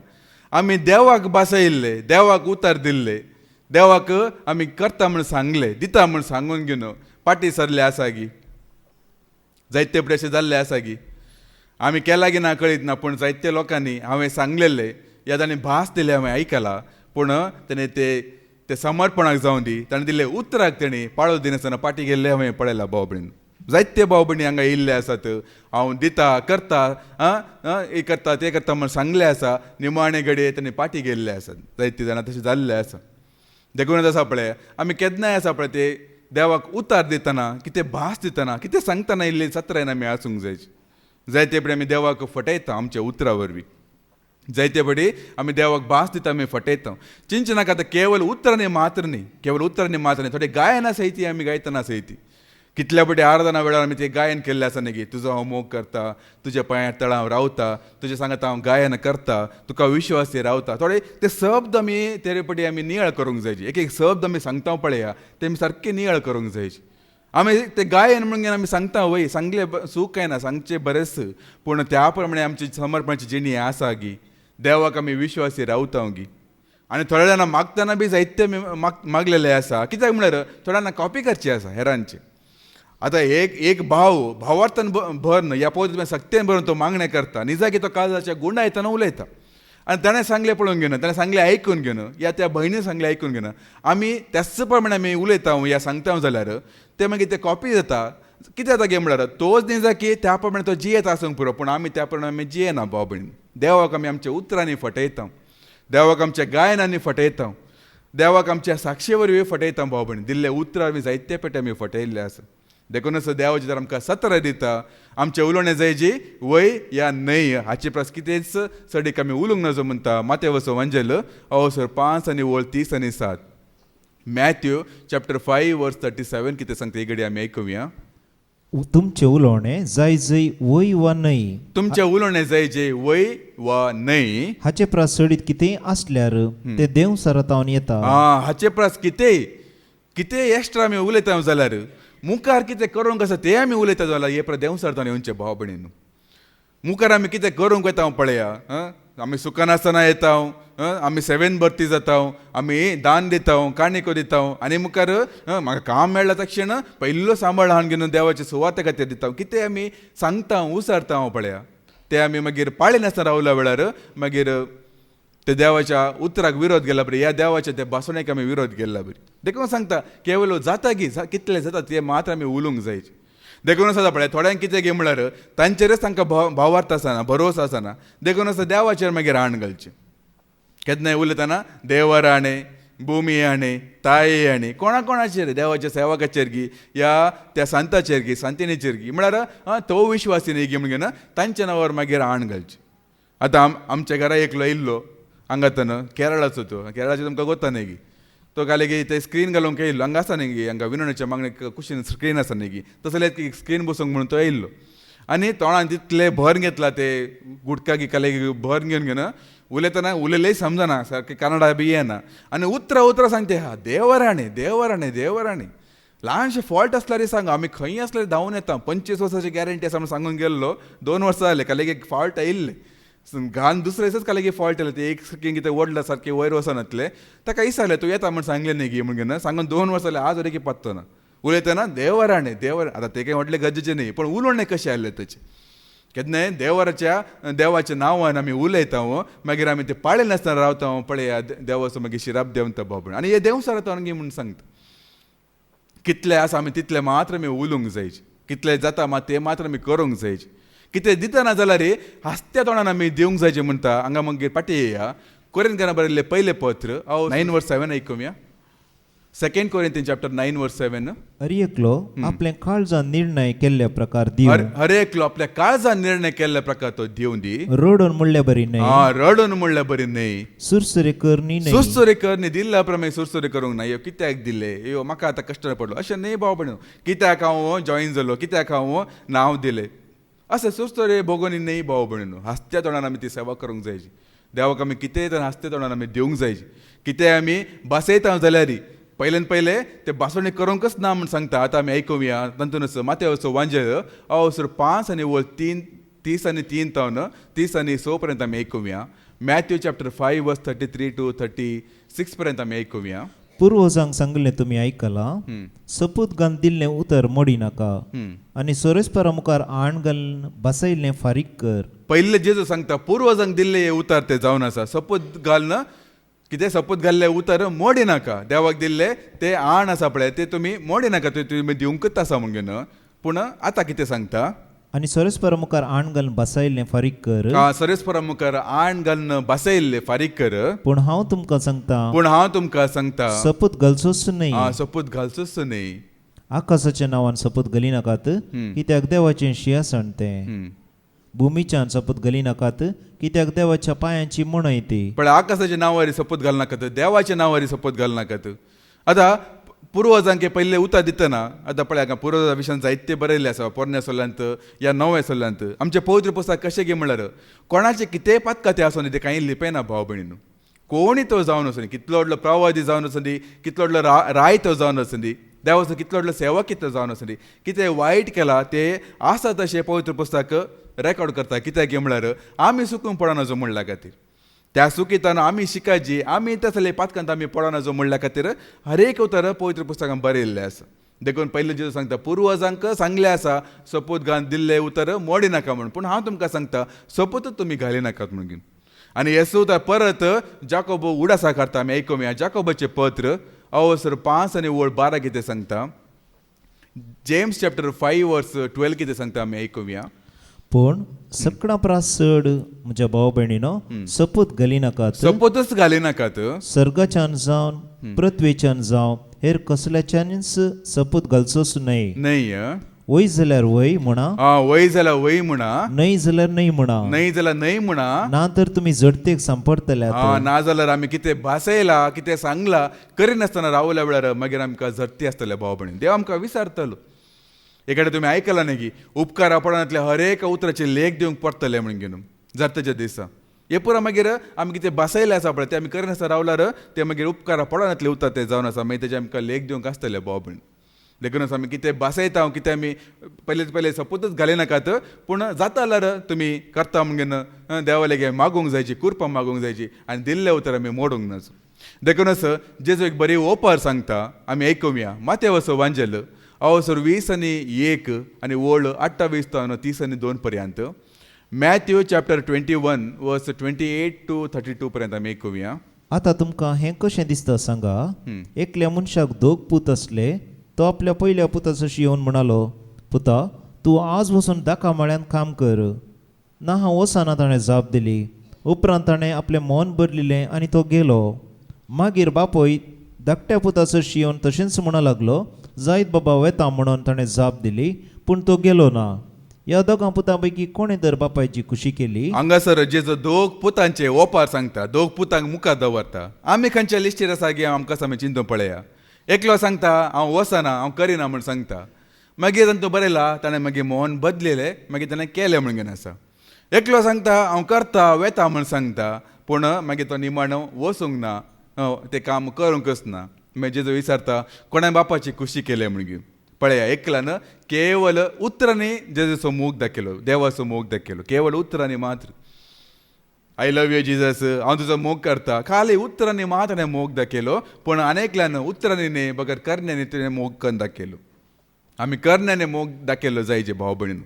आमी देवाक बसयल्ले देवाक उतार दिल्ले देवाक आमी करता म्हूण सांगले दिता म्हूण सांगून घेवन पाटी सरले आसा की जायते फुडें अशें जाल्लें आसा की आमी केला की ना कळीत ना पूण जायत्या लोकांनी हांवें सांगलेले या ताणें भास दिले हांवें आयकलां पूण ताणें ते समर्पणाक जावं दी ताणें दिल्ले उतराक तेणी पाळो दिनासतना पाटी गेल्ले हांवें पळयलां भाव भयण जायते भाव भयणी हांगा येयल्ले आसात हांव दिता करता हे करता ते करता म्हण सांगले आसा निमाणे घडये ताणें पाटी गेल्ले आसात जायते जाणां तशें जाल्ले आसा देखूनच आसा पळय आमी केन्नाय आसा पळय ते देवाक उतार दितना कितें भास दितना कितें सांगतना इल्ली सत्रायन आमी आसूंक जाय जायते फुडें आमी देवाक फटयता आमच्या उतरा वरवीं जायते फुडें आमी देवाक भास दिता आमी फटयता चिंतनाका आतां केवल उतरांनी मात्र न्ही केवल उतरांनी मात्र न्ही थोडे गायना सयती आमी गायतना सयती कितल्या फावटी आराधना वेळार आमी तें गायन केल्लें आसा न्ही तुजो हांव मोग करता तुज्या पांयार तळा हांव रावता तुज्या सांगात हांव गायन करता तुका विश्वास रावता थोडे ते शब्द आमी तेरे फावटी आमी नियाळ करूंक जायचे एक शब्द आमी सांगता पळया ते आमी सारके नियाळ करूंक जायचे आमी ते गायन म्हणून आमी सांगता वय सांगले सूख काय ना सांगचे बरेंच पूण त्या प्रमाणे आमची समर्पणाची जिणी आसा गी देवाक आमी विश्वास रावता गी आनी थोड्या जाणां मागतना बी जायते मागलेले आसा कित्याक म्हळ्यार थोड्या जाणां कॉपी करची आसा हेरांची आतां एक भावार्थान भर न्हय ह्या पद्दतीन सक्तेन भरून तो मागणें करता निजाकी तो काळजाच्या गुणां येतना उलयता आनी ताणें सांगलें पळोवन घेवन ताणें सांगलें आयकून घेवन या त्या भयणीन सांगलें आयकून घेवन आमी त्याच प्रमाणे आमी उलयता या सांगता जाल्यार ते मागीर ते कॉपी जाता कितें जाता गे म्हळ्यार तोच निजाकी त्या प्रमाणे तो जियेत आसूंक पुरो पूण आमी त्या प्रमाणे आमी जियेना भाव भयण देवाक आमी आमच्या उतरांनी फटयता देवाक आमच्या गायनांनी फटयता देवाक आमच्या साक्षी वरवीं फटयता भाव भयण दिल्ले उतरां आमी जायते पेटे आमी फटयल्ले आसा देखूनच देवाची तर आमकां सत्र दिता आमचें उलोवणें जाय जी वय या न्हय हाचे प्रस कितेंच चडीक आमी उलोवंक नजो म्हणटा माते वचो वंजल अवसर 5 आनी वळ 30 आनी 7 मॅथ्यू चॅप्टर 5 वर्स 37 कितें सांगता ही घडी आमी आयकुया तुमचे उलोवणें जाय जंय वय वा न्हय तुमचें उलोवणें जाय जे वय वा न्हय हाचे प्रास चडीत कितेंय आसल्यार ते देव सरतावन येता हाचे प्रास कितें एक्स्ट्रा आमी उलयता जाल्यार मुखार कितें करूंक आसा तें आमी उलयता जाल्यार हे देव सरतावन येवचे भाव भयणीन मुखार आमी कितें करूंक येता पळया आमी सुखान आसतना येता आमी सेवेन भरती जाता आमी दान दिता काणिको दिता आनी मुखार म्हाका काम मेळ्ळा तक्षण पयलो सांबाळ हाडून घेवन देवाचे सुवाते खातीर दिता कितें आमी सांगता उसारता पळया ते आमी मागीर पाळी नासतना रावल्या वेळार मागीर ते देवाच्या उतराक विरोध केला बरी ह्या देवाच्या त्या भासणेक आमी विरोध केला बरी देखून सांगता केवल जाता की कितले जाता ते मात्र आमी उलोवंक जाय देखून आसा पळय थोड्यांक कितें गे म्हळ्यार तांचेरच तांकां भावार्थ आसना भरोस आसना देखून आसा देवाचेर मागीर रान घालचें केन्नाय उलयतना देव राणे भुमी हाणे ताये हाणे कोणाचेर देवाच्या सेवकाचेर गी या त्या संताचेर गी संतिनीचेर गी म्हळ्यार तो विश्वासी न्ही गी म्हणून तांच्या नांवार मागीर आण घालचें आतां आमच्या घरा एकलो येयल्लो हांगातन केरळाचो तो केरळाचो तुमकां कोता न्ही गी तो घाले की ते स्क्रीन घालूंक येयल्लो हांगा आसा न्ही गी हांगा विनोदाच्या मागणेक कुशीन स्क्रीन आसा न्ही गी तसले स्क्रीन बसोंक म्हणून तो येयल्लो आनी तोंडान तितले भर घेतला ते गुटका गिकाले भर घेवन उलयतना उलयलेंय समजना सारकें कन्नडा बी येना आनी उतरां सांगते हा देवराणे ल्हानशे फॉल्ट आसल्यार सांग आमी खंय आसल्यार धांवन येता 25 वर्सांची गॅरंटी आसा म्हूण सांगून गेल्लो 2 वर्सां जाले काले एक फॉल्ट येयल्ले घान दुसरे दिसाच काले फॉल्ट येयले ते एक कितें ओडला सारकें वयर वचनातले ताका इसले तूं येता म्हूण सांगलें न्ही गी म्हणून सांगून 2 वर्सां जाले आज वरेकी पत्तो ना उलयतना देवराणे आतां ते काही म्हटलें गरजेचें न्ही पण उलोवणें कशें आसलें तेचें केन्नाय देवाच्या नांवान आमी उलयता मागीर आमी ते पाळये नासतना रावता पळया देवाचो मागीर शिराप देंवता बाबा आनी हे देव सरतावन गी म्हूण सांगता कितले आसा आमी तितले मात्र आमी उलोवंक जायचे कितले जाता मात ते मात्र आमी करूंक जायचे कितें दितना जाल्यार हास्त्या तोंडान आमी दिवंक जायचें म्हणटा हांगा मागीर पाटी येया कोरिंथीयांना बरयल्लें पयलें पत्र 9:7 आयकुया 2 कोरिंथीयन चॅप्टर 9:7 हर एकलो आपले काळजान निर्णय केल्ल्या प्रकार दिव हर एकलो आपल्या काळजान निर्णय केल्ल्या प्रकार तो दिवं दी रडून म्हणल्या बरी न्हय रडून म्हणल्या बरी न्हय सुरसुरे करनी न्हय सुरसुरे करनी दिल्ल्या प्रमाणे सुरसुरे करूंक ना कित्याक दिले म्हाका आतां कश्ट पडलो अशें न्हय भाव भयणो कित्याक हांव जॉईन जालो कित्याक हांव नांव दिलें अशें सुरसुरे भोगोनी न्हय भाव भयणो हास्त्या तोंडान आमी ती सेवा करूंक जायची देवाक आमी कितेंय तर हास्ते तोंडान आमी दिवंक जायची. कितेंय आमी बसयता जाल्यार पयले ते बासवणी करूंकच ना म्हण सांगता. आतां आमी आयकुया तातूंत माथेवचो वांजेल 5 आनी 30 आनी 30 आनी 6 पर्यंत आमी आयकुया. मॅथ्यू चॅप्टर 5 वर्स 33 to 36 पर्यंत आमी आयकुया. पुर्वजांक सांगले तुम्ही ऐकला, सपूत घालन दिल्लें उतर मोडी नाका आनी सोरेस्परा मुखार आण घालन बसयल्लें फारीक कर. पहिले जेजू सांगता पुर्वजांक दिल्ले हे उतार ते जावन आसा. सपूत घालन कितें सपूत घाल्ले उतर मोडी नाका. देवाक दिल्ले ते आण आसा पळय ते तुमी मोडी नाका, ते तुमी दिवंकच आसा म्हणून. पूण आतां कितें सांगता, आनी सोरेस्परा मुखार आण घालन बसयल्लें फारीक कर. सरेस्परा मुखार आण घालन बसयल्ले फारीक कर. पूण हांव तुमकां सांगता, सपूत घालचोच न्हय. सपूत घालचोच न्हय. आकाशाच्या नांवान सपूत घाली नाकात, कित्याक देवाचें शिंहासन तें. भुमीच्यान सपूत घाली नाकात, कित्याक देवाच्या पांयांची मणय ती. पण आकाशाच्या नांवार सपूत घाल नाकात, देवाच्या नांवार सपूत घाल नाकात. आतां पुर्वजांक पयले उतर दितना आतां पळय हांगा पुर्वजां विशयान जायते बरयल्ले आसा. पोरण्या सोल्यांत या नव्या सोल्यांत आमचे पवित्र पुस्तक कशें गे म्हळ्यार कोणाचे कितेंय पातकाते आसूं न्ही ते कांय लिपयना भाव भयणीन. कोणी तो जावन आसूं न्ही, कितलो व्हडलो प्रवादी जावन आसूं न्ही, कितलो व्हडलो राय तो जावन आसूं न्ही, देवाचो कितलो व्हडलो सेवक कितलो जावन आसूं न्ही, कितें वायट केलां ते आसा तशें पवित्र पुस्तक रेकॉर्ड करता. कित्याक गे म्हळ्यार आमी चुकून पडना जो म्हणल्या खातीर, त्या चुकीतान आमी शिकायची, आमी तसले पातकांत आमी पडना जो म्हणल्या खातीर हर एक उतर पवित्र पुस्तकान बरयल्लें आसा. देखून पयले जेजू सांगता पुर्वजांक सांगलें आसा सपूत घालन दिल्लें उतर मोडी नाका म्हण, पूण हांव तुमकां सांगता सपूतच तुमी घाली नाकात म्हणून. आनी हें उतर परत जाकोब उडासा करता आमी आयकुया. जाकोबाचें पत्र 5 आनी 12 कितें सांगता. जेम्स चॅप्टर 5 वर्स 12 कितें सांगता आमी आयकुया. पूण सकणा प्रास चड म्हज्या भाव भयणीनो सपूत घाली नाकात. सपूतच घाली नाकात. सर्गाच्यान जावन पृथ्वेच्यान जावन हेर कसल्याच्यानच सपूत घालचोच न्हय. वय जाल्यार वय म्हणा, वय जाल्यार वय म्हणा, न्हय जाल्यार न्हय म्हणा, न्हय जाल्यार न्हय म्हणा. ना तर तुमी जडतेक सांपडतले. ना जाल्यार आमी कितें भासयला कितें सांगला करिनासतना रावल्या वेळार मागीर आमकां झडती आसतले भाव भयणी. देव आमकां विचारतलो. एकाडे तुमी आयकलां न्ही की उपकार आपणांतले हर एक उतराचे लेख दिवंक पडटले म्हणून घेवन जरतेच्या दिसा. हे पुरो मागीर आमी कितें बसयलें आसा पळय ते आमी करिनासतना रावल्यार ते मागीर उपकार पडनातले उतर ते जावन आसा. मागीर तेजे आमकां लेख दिवंक आसतले भाव भयण. देखूनच आमी कितें बसयता कितें आमी पयले सपूतच घाली नाकात, पूण जाता जाल्यार तुमी करता म्हणून देवा लेगीत मागूंक जायची, कृपा मागूंक जायची आनी दिल्लें उतर आमी मोडूंक नाच. देखूनच जेजू एक बरी ओपार सांगता आमी आयकुया. माथेवचो वांजेल 20 आनी 1 आनी 28 to 30 आनी 2 पर्यंत. मॅथ्यू चॅप्टर 21 वर्स 28 to 32 पर्यंत आमी आयकुया. आतां तुमकां हें कशें दिसता सांगा. एकल्या मनशाक 2 पूत असले. तो आपल्या पयल्या पुताचो येवन म्हणालो, पुता तूं आज वचून दाका मळ्यान काम कर. ना हांव वचना ताणें जाप दिली. उपरांत ताणें आपलें मन बदलिल्लें आनी तो गेलो. मागीर बापोय धाकट्या पुताचो येवन तशेंच म्हणू लागलो, जायत बाबा वेता म्हणून ताणें जाप दिली, पूण तो गेलो ना. ह्या दोगां पुतां पैकी कोणें तर बापायची खुशी केली. हांगासर जेजू 2 पुतांचे ओपार सांगता, 2 पुतांक मुखार दवरता. आमी खंयच्या लिस्टीर आसा गे आमकां सामकें चिंतून पळया. एकलो सांगता हांव वचना, हांव करिना म्हूण सांगता. मागीर ताणें तो बरयला, ताणें मागीर मोहन बदलेलें, मागीर ताणें केलें म्हणून आसा. एकलो सांगता हांव करता वेता म्हूण सांगता, पूण मागीर तो निमाणो वचूंक ना, तें काम करूंकच ना. मागीर जेजू विचारता कोणें बापाची खुशी केले म्हणून. पळया एकल्यान केवल उतरांनी जेजूचो मोग दाखयलो, देवाचो मोग दाखयलो, केवळ उतरांनी मात्र. आय लव्ह यू जिजस, हांव तुजो मोग करता, खाली उतरांनी मात्र ताणें मोग दाखयलो. पूण अनेकल्यान उतरांनी न्ही बगर करण्यानी तुवें मोग करून दाखयलो. आमी करण्याने मोग दाखयलो जायचे भाव भयणीन.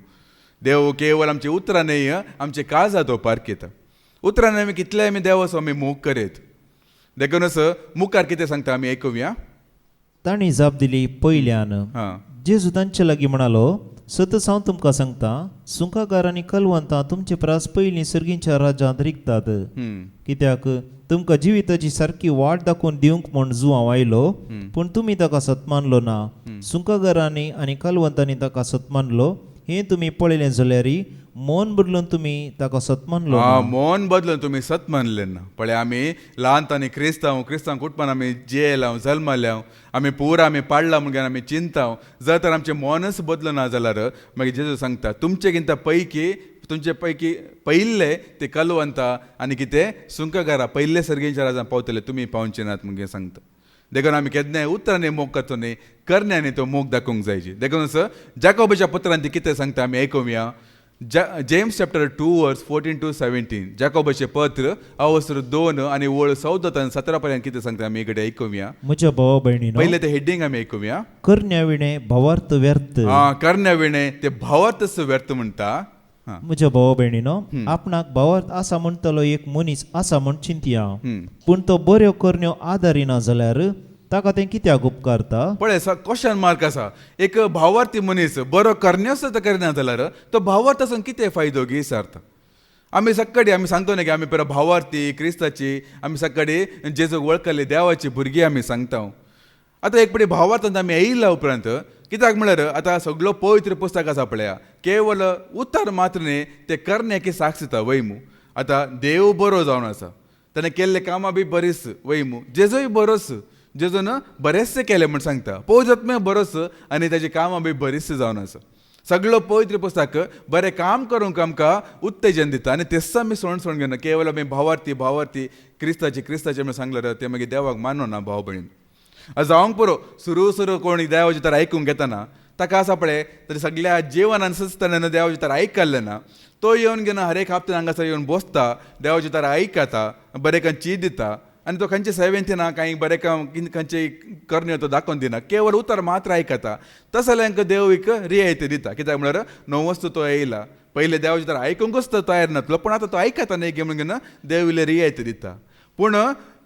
देव केवळ आमचे उतरांनी आमचे काळजा तो पारखेता. उतरांनी आमी कितले आमी देवाचो आमी मोग करीत. देखूनच मुखार कितें सांगता आमी आयकुया. ताणी जाप दिली पयल्यान. जेजू तांचे लागीं म्हणालो, सतत हांव तुमकां सांगता, सुंकागार आनी कलवंतां तुमचे प्रास पयलीं सर्गींच्या राज्यांत रिकतात. कित्याक तुमकां जिविताची सारकी वाट दाखोवन दिवंक म्हूण जुवांव आयलो, पूण तुमी ताका सतमानलो ना. सुंकागारांनी आनी कलवंतांनी ताका सतमानलो. हें तुमी पळयलें जाल्यार मन बदलून तुमी ताका सतमानलो. मन बदलून तुमी सत मानले ना. पळय आमी ल्हानतानी क्रिस्तांव कुटुंबान आमी जियेलां, जल्मल्यां, आमी पुरा आमी पाडला म्हणून आमी चिंताव. जर तर आमचें मनच बदलो ना जाल्यार मागीर जेजू सांगता तुमचे गिंता पैकी तुमचे पैकी पहिले ते कलवंता आनी कितें सुंकगारा पयले सर्गेच्या राजान पावतले तुमी पावचे नात मुगे सांगता देखून आमी केन्नाय उतरांनी मोग करचो न्ही करण्यानी तो मोग दाखोवंक जायची देखून जाकोबाच्या पत्रांत ती कितें सांगता आमी आयकुया जेम्स चॅप्टर 2 वर्स 14 to 17 जाकोबाचे पत्र अवसर 2 आनी वळ 14 आनी 17 पर्यंत कितें सांगता आमी इकडे आयकुया म्हज्या भावा भयणीनो पहिले ते हेडिंग आमी आयकुया करण्याविणे भावार्थ व्यर्थ करण्या विणे ते भावार्थच व्यर्थ म्हणटा म्हज्या भावा भयणीनो आपणाक भावार्थ आसा म्हणटलो एक मनीस आसा म्हण चिंतया पूण तो बऱ्यो करण्यो आदारिना जाल्यार ताका तें कित्याक उपकारता पळय क्वेश्चन मार्क आसा एक भावार्थी मनीस बरो करण्यास करिना जाल्यार तो भावार्थ आसून कितें फायदो घे सारता आमी सक्कडी आमी सांगतो न्ही की आमी पळय भावार्थी क्रिस्ताची आमी सक्कडी जेजूक वळखले देवाची भुरगीं आमी सांगता आतां एक पडी भावार्थांत आमी येयल्या उपरांत कित्याक म्हळ्यार आतां सगळो पवित्र पुस्तक आसा पळया केवळ उतर मात्र न्ही ते करण्याकी साक्ष दिता वैमू आतां देव बरो जावन आसा ताणें केल्ले कामां बी बरीच वैमू जेजूय बरोच जेजून बरेचशे केले म्हण सांगता पौजत्म्य बरोच आनी ताची कामां बी बरीच जावन आसा सगळो पवित्र पुस्तक बरें काम करूंक आमकां उत्तेजन दिता आनी तेच आमी सोण घेना केवळ आमी भावार्थी क्रिस्ताचे म्हण सांगल्यार ते मागीर देवाक मानना भाव भयण जावंक पुरो सुरू कोणी देवाची तर आयकूंक घेतना ताका आसा पळय तरी सगळ्या जिवनान सस्ताना देवाची तर आयकल्ले ना तो येवन घेवन हर एक हप्त्यान हांगासर येवन बसता देवाची तर आयकता बरें खंयची दिता आनी तो खंयचे सेवेंत ना कांय बरें खंयचे करण्यो तो दाखोवन दिना केवळ उतर मात्र आयकता तसल्यांक देव एक रियायती दिता कित्याक म्हळ्यार नवो वस्तू तो येयला पयले देवाची तर आयकूंकूच तो तयार नासलो पूण आतां तो आयकता न्ही घेवन घेवन देव इल्ले रियायती दिता पूण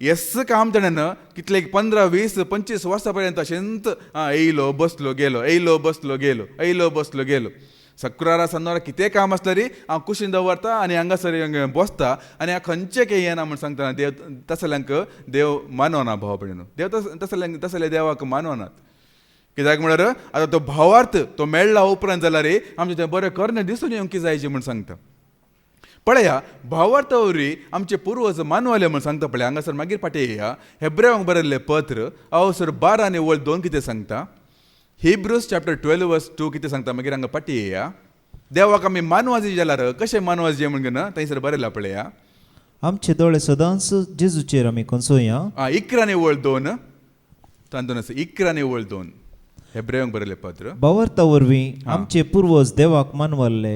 हेच काम ताणें कितले 15, 20, 25 वर्सां पर्यंत अशेंच येयलो बसलो गेलो शुक्रारा शेनवारा कितें काम आसलें रे हांव कुशीन दवरता आनी हांगासर बसता आनी हांव खंयचें काही येना म्हण सांगता देव तसल्यांक देव मानना भाव भयणीनो देव तसले देवाक माननात कित्याक म्हळ्यार आतां तो भावार्थ तो मेळ्ळा उपरांत जाल्यार आमचें तें बरें करणे दिसून येवंक जायचें म्हण सांगता पळया भावार्थ वरवीं आमचे पुर्वज मानवाले म्हण सांगता पळय हांगासर मागीर फाटीं येया हेब्रेवांक बरयल्लें पत्र अवसर 12 आनी वळ 2 कितें सांगता हिब्रूज चॅप्टर 12 वर्स 2 कितें सांगता मागीर हांगा फाटीं येया देवाक आमी मानवाजी जाल्यार कशें मानवाजी म्हण घेवन थंयसर बरयलां पळया आमचे दोळे सदांच जेजूचेर आमी खंचोया 11 आनी वळ 2 तांतून आसा 11 आनी वळ 2 हेब्रेवांक बरयल्लें पत्र भावार्था वरवीं आमचे पुर्वज देवाक मानवल्ले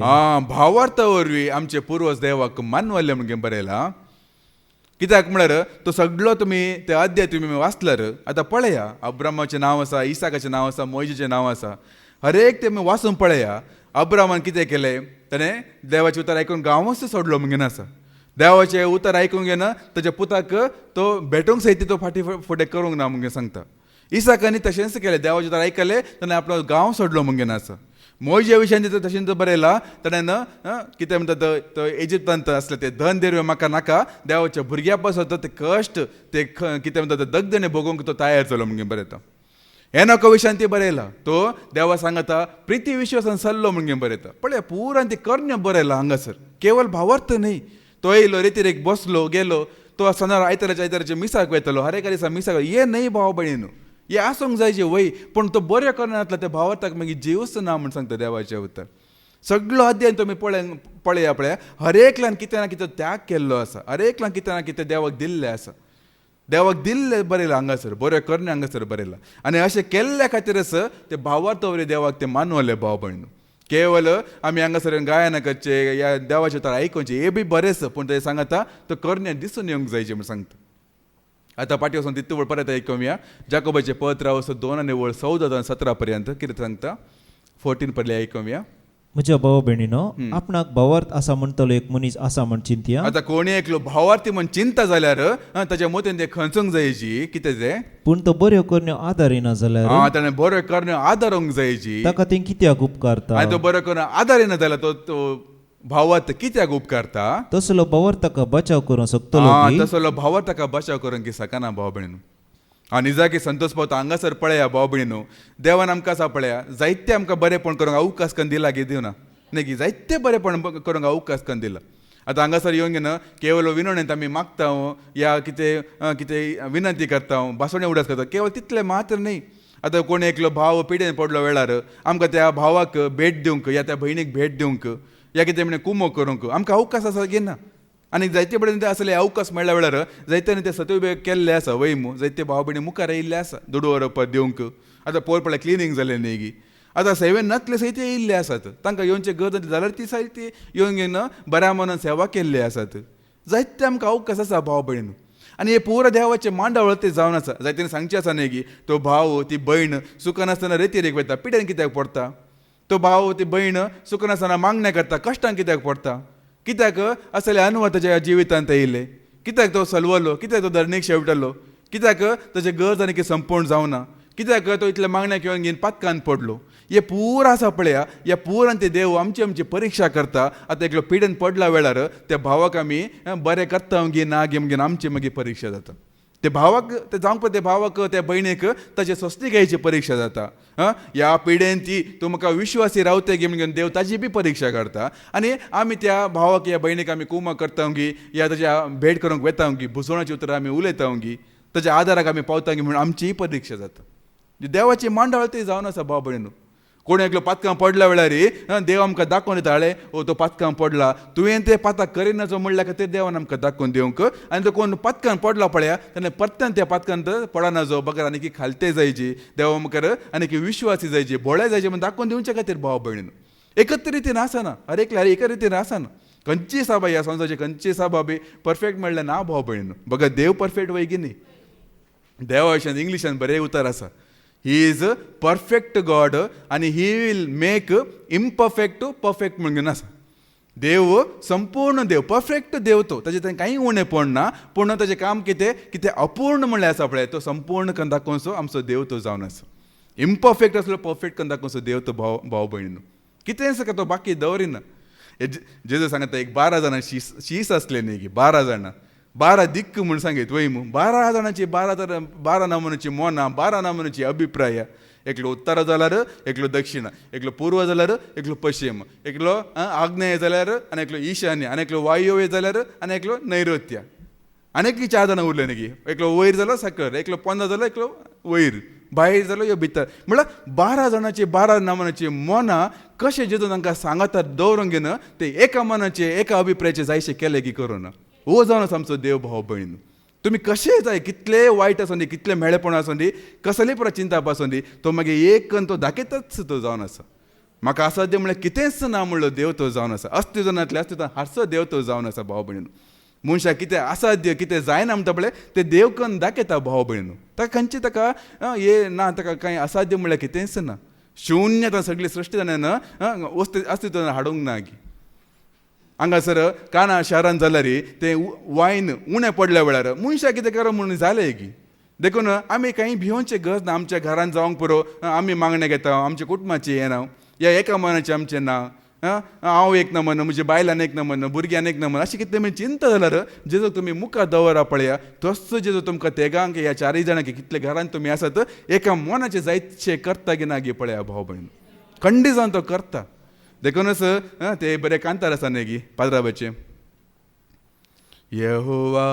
भावार्था वरवीं आमचे पुर्वज देवाक मानवल्ले म्हणून बरयलां कित्याक म्हळ्यार तो सगळो तुमी ते अध्याय तुमी वाचल्यार आतां पळया अब्रामाचें नांव आसा इसाकाचें नांव आसा मोइजेचें नांव आसा हर एक ते वाचून पळया अब्रामान कितें केलें ताणें देवाचें उतर आयकून गांवच सोडलो म्हणून आसा देवाचें उतर आयकूंक घेना ताच्या पुताक तो भेटूंक सयत तो फाटीं फुडें करूंक ना म्हणून सांगता इसाकानी तशेंच केलें देवाचें उतर आयकलें ताणें आपलो गांव सोडलो म्हणून आसा मोइजे विशयान तशेंच बरयलां ताणें कितें म्हणटा तो इजिप्तांत आसलें तें धन देरवे म्हाका नाका देवाच्या भुरग्यां पासून ते कश्ट ते कितें म्हणटा दगदणे भोगूंक तो तयार जालो म्हणून बरयता हेनोका विशयान ती बरयला तो देवा सांगता प्रिती विश्वासान सल्लो म्हणून बरयता पळय पुरान ती करण्यो बरयला हांगासर केवळ भावार्थ न्ही तो येयलो रेतीर एक बसलो गेलो तो सणार आयताराचे मिसाक वयतलो हर एका दिसा मिसाक हे न्ही भाव भयणीनो हे आसूंक जाय जे वय पूण तो बऱ्यो करण्यातला त्या भावार्थाक मागीर जीवच ना म्हण सांगता देवाचें उतर सगळो अध्ययन तुमी पळया हर एकल्यान कितें ना कितें त्याग केल्लो आसा हर एकल्यान कितें ना कितें देवाक दिल्लें आसा देवाक दिल्लें बरयलां हांगासर बऱ्यो करणे हांगासर बरयलां आनी अशें केल्ल्या खातीरच ते भावार्थ वरवीं देवाक ते मानवले भाव भयणीनो केवळ आमी हांगासर गायना करचे या देवाचें उतर आयकुचें हे बी बरेंच पूण ते सांगता तो करणे दिसून येवंक जायचें म्हण सांगता आतां पाटी वचून तितू वळ परत आयकुया जाकोबाचें पत्र वचून 2 आनी वळ 14 आनी 17 पर्यंत कितें सांगता 14 पर्यंत आयकुया म्हज्या भाव भयणीनो आपणाक भावार्थ आसा म्हणटलो एक मनीस आसा म्हण चिंतया आतां कोणी एकलो भावार्थी म्हण चिंता जाल्यार ताच्या मतीन ते खंचूंक जायची कितें तें पूण तो बऱ्यो करण्यो आदारिना जाल्यार ताणें बऱ्यो करण्यो आदारूंक जायची ताका तें कित्याक उपकारता आनी तो बऱ्यो करून आदारिना जाल्यार तो भावार्थ कित्याक उपकारता तसलो भावार्थ ताका बचाव करूंक शकतलो तसलो भावार्थ ताका बचाव करूंक सकना भाव भयणीनो आनी जाकी संतोष पावता हांगासर पळया भाव भयणीनो देवान आमकां आसा पळया जायते आमकां बरेपण करूंक अवकाश करून दिला गे दिवना न्ही की जायते बरेपण करूंक अवकाश करून दिला आतां हांगासर येवन घेवन केवळ विनवणेंत आमी मागता या कितें विनंती करता भाशणां उडास करता केवळ तितलें मात्र न्ही आतां कोण एकलो भाव पिडेन पडलो वेळार आमकां त्या भावाक भेट दिवंक या त्या भयणीक भेट दिवंक या कितें म्हणून कुमो करूंक आमकां अवकाश आसा घेना. आनी जायते कडेन ते असले अवकाश मेळ्ळ्या वेळार जायत्यांनी ते सत्य केल्ले आसा वैम जायते भाव भयणी मुखार येयल्ले आसा दुडू व्हरप दिवंक. आतां पळय पळय क्लिनींग जालें न्ही गी आतां सेवेन नातले सयते येयल्ले आसात तांकां येवनचे गरज जाल्यार ती सायती येवन घेवन बऱ्या मनान सेवा केल्ली आसात. जायते आमकां अवकाश आसा भाव भयण. आनी हे पुरो देवाचे मांडावळ ते जावन आसा. जायतेनी सांगचें आसा न्ही की तो भाव ती भयण सुखानासतना रेतीरेक वयता पिड्यान कित्याक पडटा. तो भाव ती भयण सुखानासतना मागण्या करता कश्टांक कित्याक पडटा. कित्याक असले अनुभव ताच्या जिवितांत येयले. कित्याक तो सलवलो. कित्याक तो धरणीक शेवटलो. कित्याक ताचे गरज आनी कितें संपूर्ण जावना. कित्याक तो इतल्या मागण्या घेवन घेवन पातकान पडलो. हे पूर आसा पळया ह्या पुरान ते देव आमची परीक्षा करता. आतां एकलो पिडेन पडला वेळार त्या भावाक आमी बरें करता गी ना गे म्हणून आमची मागीर परीक्षा जाता. ते भावाक ते जावंक ते भावाक त्या भयणीक ताचे सोस्ती घेवची परीक्षा जाता. ह्या पिडेन ती तूं म्हाका विश्वासी रावते गे म्हणून देव ताची बी परीक्षा करता. आनी आमी त्या भावाक ह्या भयणीक आमी कुमा करता गी या ताच्या भेट करूंक वेता गी भुसवणाची उतरां आमी उलयता गी ताच्या आदाराक आमी पावता गी म्हणून आमचीय परीक्षा जाता. देवाची मांडावळ ती जावन आसा भाव भयणू. कोण एकलो पातकां पडल्या वेळार देव आमकां दाखोवन दिता हाळे ओ तो पातकां पडला तुवें ते पाताक करिनाचो म्हणल्या खातीर देवान आमकां दाखोवन दिवंक. आनी तो कोण पातकान पडला पळया तेन्ना परत्यान त्या पातकांत पडनाजो बगर आनी खालते जायची देवा मुखार आनी विश्वासी जायची बोळे जायचे म्हणून दाखोवन दिवचे खातीर भाव भयणीन. एकच रितीन आसना हर एकल्या एका रितीन आसना. खंयची साबा ह्या संवसाराची खंयची साबा बी परफेक्ट म्हणलें ना भाव भयणीन. बघा देव परफेक्ट वैगी न्ही. देवा विशयान इंग्लिशान बरें उतर आसा. He is a perfect God आनी he will make imperfect perfect म्हणून आसा. देव संपूर्ण देव परफेक्ट देव तो ताचे थंय कांय उणें पडना. पूण ताचें काम कितें कितें अपूर्ण म्हणलें आसा पळय तो संपूर्ण करून दाखोवचो आमचो देव तो जावन आसा. इम्परफेक्ट आसलो परफेक्ट करून दाखोवचो देव तो भाव भयणीन. कितें आसा तो बाकी दवरिना. जेजू सांगता एक 12 जाणां शीस आसले न्ही गी 12 जाणां 12 दिक्क म्हूण सांगीत वैम 12 जाणांची 12 नमुन्याची मोना 12 नमुन्याची अभिप्राय. एकलो उत्तर जाल्यार एकलो दक्षिण एकलो पूर्व जाल्यार एकलो पश्चिम एकलो आग्नेय जाल्यार आनी एकलो ईशान्य आनी एकलो वायव्य जाल्यार आनी एकलो नैऋत्य. आनीक 4 जाणां उरले न्ही एकलो वयर जालो सकयल एकलो पोंदा जालो एकलो वयर भायर जालो ह्यो भितर म्हळ्यार 12 जाणांची 12 नमुन्याची मोना कशें जेजू तांकां सांगता दवरूंक घेन ते एका मनाचे एका अभिप्रायाचे जायशे केले की करून हो जावन आसा आमचो देव भाव भयण. तुमी कशेंय जाय कितले वायट आसूं दी कितले मेळेपण आसूं दी कसली पुरा चिंता आसूं दी तो मागीर एक कन्न तो दाखयताच तो जावन आसा. म्हाका असाध्य म्हणल्यार कितेंच ना म्हणलो देव तो जावन आसा. अस्तित्वांतले अस्तित्वान हारसो देव तो जावन आसा भाव भयण. मनशाक कितें असाध्य कितें जायना म्हणटा पळय ते देव कन्न दाखयता भाव भयण. ताका खंयची ताका हे ना ताका कांय असाध्य म्हणल्यार कितेंच ना. शुन्य सगळी सृश्टी ताणें अस्तित्वान हाडूंक ना गी. हांगासर काना शारान जाल्यार ते वायन उणें पडल्या वेळार मनशाक कितें करप म्हणून जालें गी. देखून आमी कांय भिवोवचें गरज ना. आमच्या घरान जावंक पुरो आमी मागणें घेता आमच्या कुटुंबाचें हें नांव या एका मनाचें आमचें नांव हांव एक नमन म्हज्या बायलान एक नमन भुरग्यान एक नमन अशें कितें चिंता जाल्यार जेजो तुमी मुखार दवरा पळया तसो जेजो तुमकां तेगांक ह्या 4 जाणांक कितले घरान तुमी आसात एका मनाचें जायतशें करता गी ना गे पळया भाव भयण. खंडी जावन तो करता. देखूनच ते बरें कांतार आसा न्ही गी पाद्राबाचें. यहोवा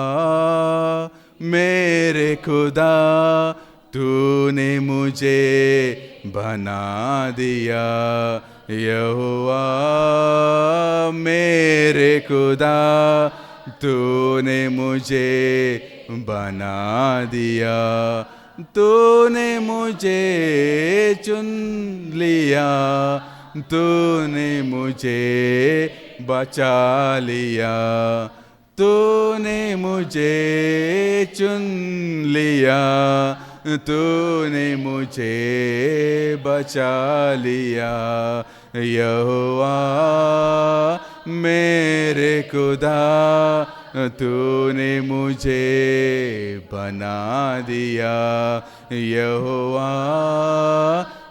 मेरे खुदा तूने मुझे बना दिया. यहोवा मेरे खुदा तूने मुझे बना दिया. तूने मुझे चुन लिया. तूने मुझे बचा लिया. तूने मुझे चुन लिया. तूने मुझे बचा लिया. यहोवा मेरे खुदा तूने मुझे बना दिया. यहोवा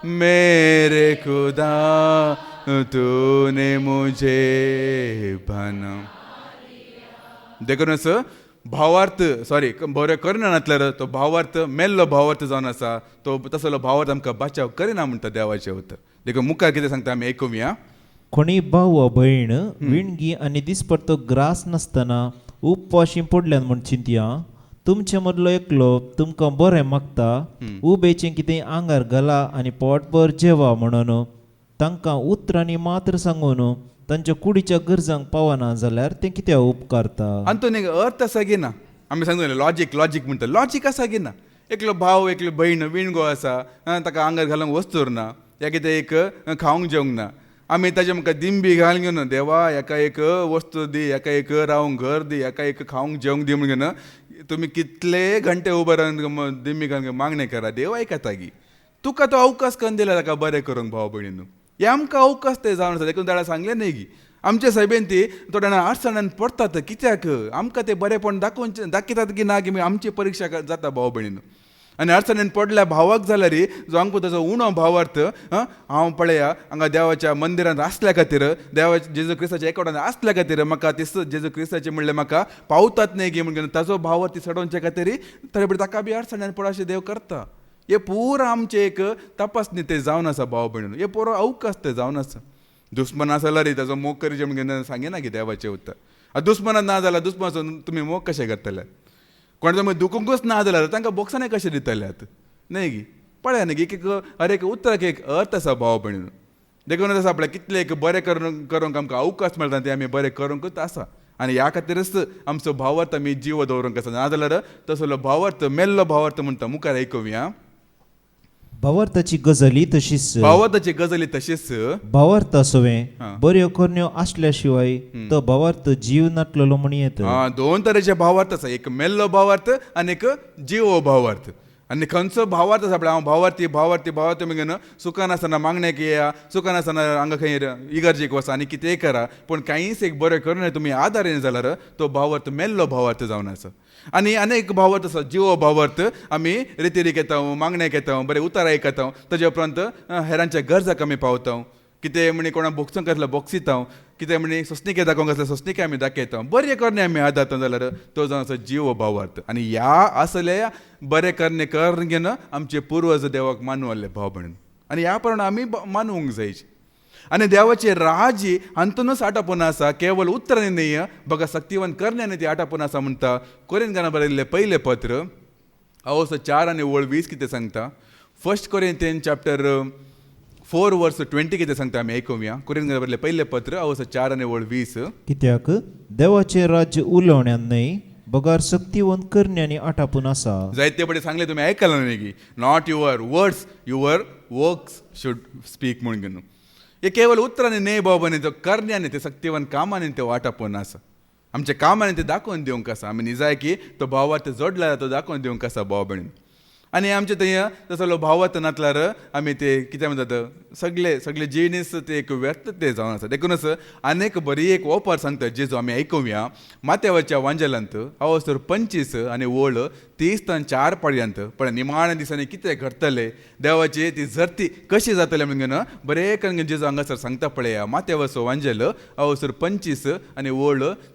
मेरे खुदा तूने मुझे बना. देखूनच भावार्थ बरें करना नातल्यार तो भावार्थ मेल्लो भावार्थ जावन आसा. तो तसलो भावार्थ आमकां बचाव करिना म्हणटा देवाचें उतर. देखून मुखार कितें सांगता आमी आयकुया. कोणी भाव वा भयण विणगी आनी दिसपडतो ग्रास नासतना उपवाशी पडल्यान म्हूण चिंतया तुमचे मदलो एकलो तुमकां बरें मागता उबेचें कितें आंगार घाला आनी पोटभर जेवा म्हणून तांकां उतरांनी मात्र सांगून तांच्या कुडीच्या गरजांक पावना जाल्यार तें कित्याक उपकारता. अंतून अर्थ असा घेना आमी सांगून लॉजीक म्हणटा लॉजीक असा घेना. एकलो भाव एकलो भयण विणगो आसा ताका आंगार घालूंक वस्तूर ना या कितें एक खावंक जेवंक ना. आमी ताजे म्हाका दिंबी घालून घेवन देवा एका एक वस्तू दी एका एक रावंक घर दी एका एक खावंक जेवंक दी म्हणून तुम्ही कितले घंटे उबे रावन दिंबी घालून मागणें करा देव आयकता गी. तुका तो अवकाश करून दिला ताका बरें करूंक भाव भयणीन हे आमकां अवकाश ते जावन आसा देखून ताणें सांगलें न्ही गी. आमच्या सभेन ती थोड्या जाणां अडचणान पडतात कित्याक आमकां ते बरेपण दाखयतात की ना की आमची परीक्षा जाता भाव भयणीन. आनी अडचणीन पडल्या भावाक जाल्यार जो हांगा ताचो उणो भावार्थ हांव पळया हांगा देवाच्या मंदिरांत आसल्या खातीर देवाच्या जेजू क्रिस्ताच्या एकवटान आसल्या खातीर म्हाका तिस्त जेजू क्रिस्ताचे म्हणलें म्हाका पावतात न्ही गे म्हणून ताचो भावार्थ सोडोवचे खातीर तरी ताका बी अडचणीन पड अशें देव करता. हे पुरो आमचे एक तपासणी ते जावन आसा भाव भयणीन. हे पुरो अवकाश ते जावन आसा. दुस्मन आसा जाल्यार ताचो मोग करीचे म्हणून सांगिना की देवाचें उतर. दुस्मनान ना जाल्यार दुस्मनाचो तुमी मोग कशें करतले. कोणाचो मग दुखूंकूच ना जाल्यार तांकां बोक्सांनी कशें दितल्यात न्ही गी. पळया न्ही की हर एक उतराक एक अर्थ आसा भाव भयणीन. देखून आसा आपल्याक कितले एक बरें करूंक आमकां अवकाश मेळटा ते आमी बरें करूंकूच आसा. आनी ह्या खातीरच आमचो भावार्थ आमी जीव दवरूंक आसा. नाजाल्यार तसलो भावार्थ मेल्लो भावार्थ म्हणटा मुखार आयकुया. भावार्थाची गजाली तशीच भावार्थाची गजाली तशीच भावार्थ आसोवें बऱ्यो करण्यो आसल्या शिवाय तो भावार्थ जीव नाटलेलो म्हण येता. दोन तरेचे भावार्थ आसा. एक मेल्लो भावार्थ आनी एक जीव भावार्थ. आनी खंयचो भावार्थ आसा हांव भावार्थी म्हणून सुखान आसतना मागणेक येया सुखान आसतना हांगा खंय इगर्जेक वचा आनी कितेंय करा पूण कांयच एक बरें करून तुमी आदार जाल्यार तो भावार्थ मेल्लो भावार्थ जावन आसा. आनी एक भावार्थ आसा जीव भावार्थ आमी रितीरीक येता मागणेक येता बरें उतारायक येता ताजे उपरांत हेरांच्या गरजाक आमी पावता. कितें म्हणी कोणा बोक्सोंक आसल्यार बोक्सिता कितें म्हणी सोंसणिके दाखोवंक आसल्यार सोंसणिके आमी दाखयता बरें करणे आमी आदारता जाल्यार तो जावन आसा जीव भावार्थ. आनी ह्या आसल्या बरें करणे करून घेवन आमचे पुर्वज देवाक मानू आसले भाव भयण. आनी ह्या प्रमाणे आमी मानूंक जायचे. आनी देवाचे राज हातूनच आटापून आसा केवळ उतरांनी न्ही बघा सक्तिवान करण्याने ती आटापून आसा म्हणटा. कोरिंथांना बरयल्लें पयलें पत्र अवस 4 आनी 20 कितें सांगता. 1 कोरिंथियन चॅप्टर 4 वर्स 20 कितें सांगता आमी आयकुया. कोरिंथांना बरयल्लें पयलें पत्र अवस 4 आनी 20. कित्याक देवाचे राज्य उलोवण्यान न्हय बगार सक्तिवंत करण्यानी आटापून आसा. जायते बडे सांगले तुमी आयकला न्ही की not your words your works should speak म्हणून घेवन. हे केवळ उतरांनी न्हय बाबांनी तो करण्याने ते सक्तिवान कामांनी ते वाटापून आसा. आमच्या कामांनी ते दाखोवन दिवंक आसा. आमी निजाय की तो भावार्थ जोडल्यार तो दाखोवन दिवंक आसा भाव भयण. आनी आमचे थंय तसलो भावार्थ नातल्यार आमी ते कितें म्हणटात सगळे जिणीस ते एक व्यर्थ ते जावन आसा. देखूनच आनीक बरी एक ओपार सांगता जेजू आमी आयकुया. माथेवाच्या वांजेलांत अवसर 25 आनी 30 ते 4 पर्यंत पण निमाण्या दिसांनी कितें घडटलें देवाची ती झरती कशी जातली म्हणून बरें करून जेजू हांगासर सांगता पळया. माथेवाचो वांजेल अवसर 25 आनी